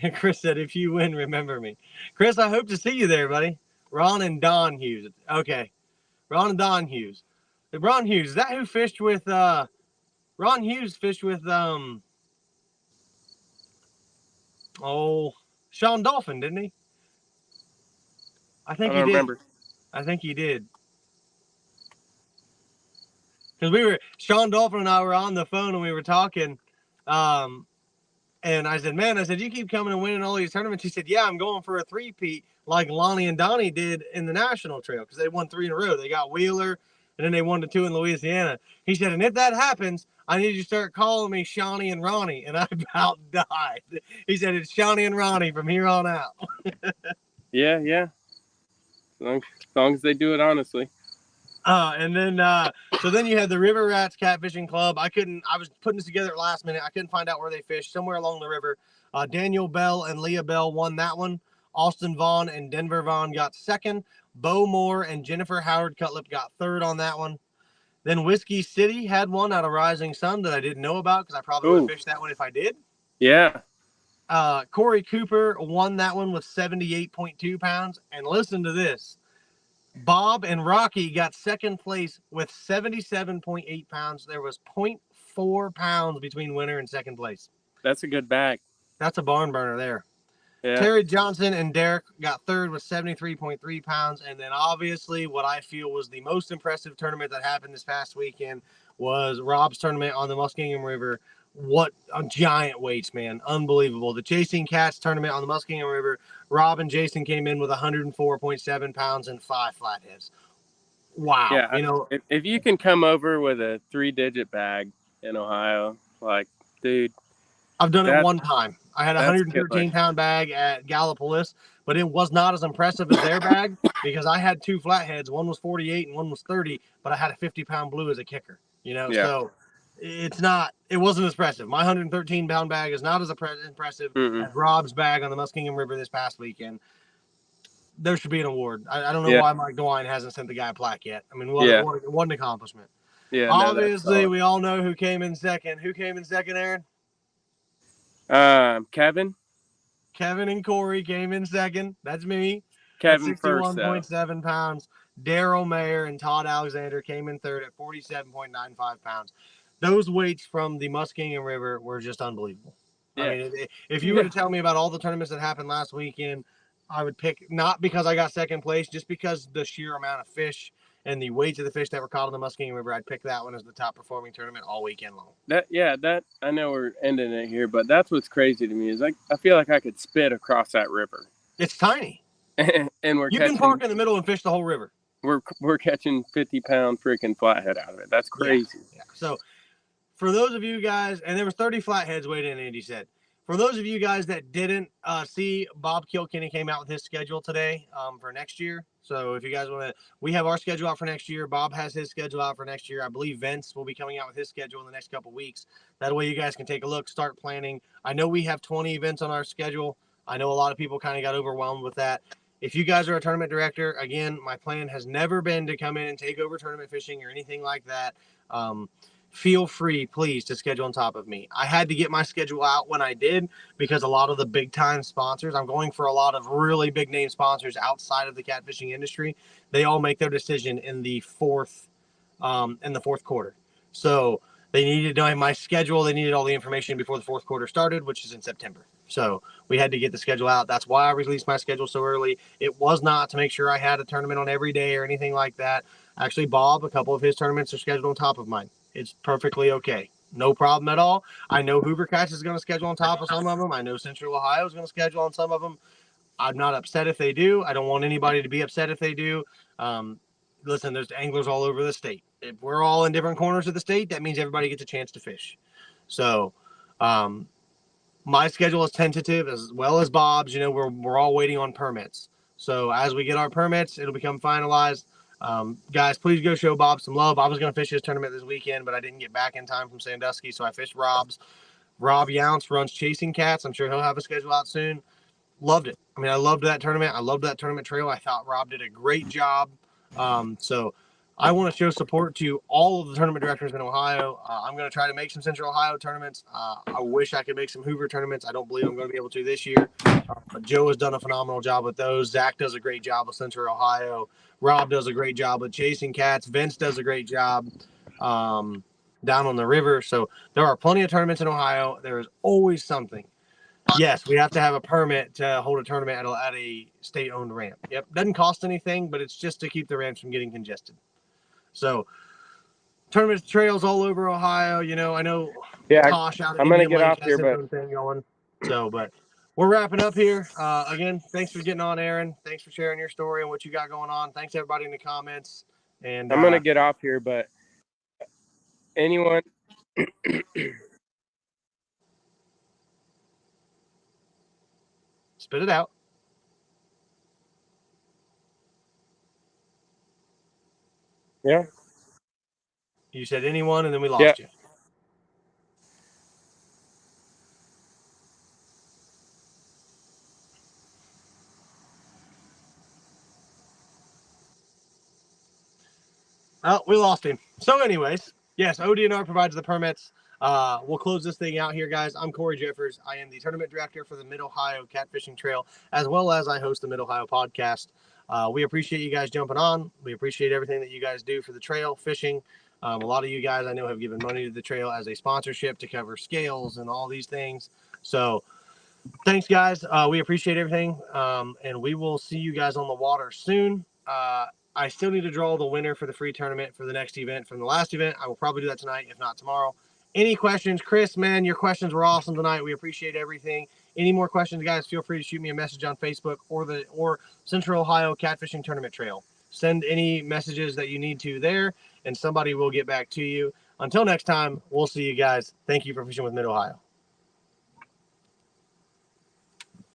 And Chris said, if you win, remember me. Chris, I hope to see you there, buddy. Ron and Don Hughes. Okay. Ron and Don Hughes. Ron Hughes, is that who fished with Ron Hughes fished with Sean Dolphin, didn't he? I think he did. Remember. I think he did. Because Sean Dolphin and I were on the phone and we were talking. And I said, you keep coming and winning all these tournaments. He said, yeah, I'm going for a 3-peat like Lonnie and Donnie did in the National Trail because they won 3 in a row. They got Wheeler, and then they won the 2 in Louisiana. He said, and if that happens, I need you to start calling me Shawnee and Ronnie. And I about died. He said, it's Shawnee and Ronnie from here on out. Yeah. As long as they do it honestly. And then so then you had the River Rats Catfishing Club. I was putting this together at last minute. I couldn't find out where they fished, somewhere along the river. Daniel Bell and Leah Bell won that one. Austin Vaughn and Denver Vaughn got second. Bo Moore and Jennifer Howard Cutlip got third on that one. Then Whiskey City had one out of Rising Sun that I didn't know about because I probably would have fished that one if I did. Yeah. Corey Cooper won that one with 78.2 pounds. And listen to this. Bob and Rocky got second place with 77.8 pounds. There was 0.4 pounds between winner and second place. That's a good bag. That's a barn burner there. Yeah. Terry Johnson and Derek got third with 73.3 pounds. And then obviously what I feel was the most impressive tournament that happened this past weekend was Rob's tournament on the Muskingum River. What a giant weights, man. Unbelievable. The Chasing Cats tournament on the Muskingum River, Rob and Jason came in with 104.7 pounds and 5 flatheads. Wow. Yeah, if you can come over with a 3-digit bag in Ohio, like, dude. I've done it one time. I had a 113-pound bag at Gallipolis, but it was not as impressive as their bag because I had 2 flatheads. One was 48 and one was 30, but I had a 50-pound blue as a kicker, So it wasn't as impressive. My 113-pound bag is not as impressive as Rob's bag on the Muskingum River this past weekend. There should be an award. I don't know why Mike DeWine hasn't sent the guy a plaque yet. I mean, what an accomplishment. Yeah. Obviously, we all know who came in second. Who came in second, Aaron? Kevin and Corey came in second. That's me. Kevin 61.7 pounds. Daryl Mayer and Todd Alexander came in third at 47.95 pounds. Those weights from the Muskingum River were just unbelievable. Yeah. I mean, if you were to tell me about all the tournaments that happened last weekend, I would pick, not because I got second place, just because the sheer amount of fish and the weights of the fish that were caught on the Muskingum River, I'd pick that one as the top performing tournament all weekend long. That I know we're ending it here, but that's what's crazy to me is I feel like I could spit across that river. It's tiny. And you can park in the middle and fish the whole river. We're catching 50-pound freaking flathead out of it. That's crazy. Yeah. So for those of you guys, and there was 30 flatheads weighed in, Andy said. For those of you guys that didn't see, Bob Kilkenny came out with his schedule today for next year. So if you guys want to, we have our schedule out for next year. Bob has his schedule out for next year. I believe Vince will be coming out with his schedule in the next couple of weeks. That way you guys can take a look, start planning. I know we have 20 events on our schedule. I know a lot of people kind of got overwhelmed with that. If you guys are a tournament director, again, my plan has never been to come in and take over tournament fishing or anything like that. Feel free, please, to schedule on top of me. I had to get my schedule out when I did because a lot of the big time sponsors, I'm going for a lot of really big name sponsors outside of the catfishing industry. They all make their decision in the fourth quarter. So they needed to know my schedule. They needed all the information before the fourth quarter started, which is in September. So we had to get the schedule out. That's why I released my schedule so early. It was not to make sure I had a tournament on every day or anything like that. Actually, Bob, a couple of his tournaments are scheduled on top of mine. It's perfectly okay. No problem at all. I know Hoover Catch is going to schedule on top of some of them. I know Central Ohio is going to schedule on some of them. I'm not upset if they do. I don't want anybody to be upset if they do. Listen, there's anglers all over the state. If we're all in different corners of the state, that means everybody gets a chance to fish. So my schedule is tentative as well as Bob's. You know, we're all waiting on permits. So as we get our permits, it'll become finalized. Guys, please go show Bob some love. I was going to fish his tournament this weekend, but I didn't get back in time from Sandusky, so I fished Rob's. Rob Younce runs Chasing Cats. I'm sure he'll have a schedule out soon. Loved it. I mean, I loved that tournament. I loved that tournament trail. I thought Rob did a great job. So I want to show support to all of the tournament directors in Ohio. I'm going to try to make some Central Ohio tournaments. I wish I could make some Hoover tournaments. I don't believe I'm going to be able to this year. But Joe has done a phenomenal job with those. Zach does a great job with Central Ohio. Rob does a great job with Chasing Cats. Vince does a great job down on the river. So there are plenty of tournaments in Ohio. There is always something. Yes, we have to have a permit to hold a tournament at a state-owned ramp. Yep, doesn't cost anything, but it's just to keep the ramps from getting congested. So, tournament trails all over Ohio. You know, I know Tosh out at I'm gonna Indian get Lake off has here, his own thing going. So, but we're wrapping up here. Again, thanks for getting on, Aaron. Thanks for sharing your story and what you got going on. Thanks everybody in the comments. And I'm gonna get off here, but anyone. Spit it out. Yeah. You said anyone, and then we lost you. Oh, we lost him. So anyways, yes, ODNR provides the permits. We'll close this thing out here, guys. I'm Corey Jeffers. I am the tournament director for the Mid-Ohio Catfishing Trail, as well as I host the Mid-Ohio podcast. We appreciate you guys jumping on. We appreciate everything that you guys do for the trail fishing. A lot of you guys I know have given money to the trail as a sponsorship to cover scales and all these things. So thanks, guys. We appreciate everything. And we will see you guys on the water soon. I still need to draw the winner for the free tournament for the next event from the last event. I will probably do that tonight, if not tomorrow. Any questions? Chris, man, your questions were awesome tonight. We appreciate everything. Any more questions, guys, feel free to shoot me a message on Facebook or Central Ohio Catfishing Tournament Trail. Send any messages that you need to there, and somebody will get back to you. Until next time, we'll see you guys. Thank you for fishing with Mid-Ohio.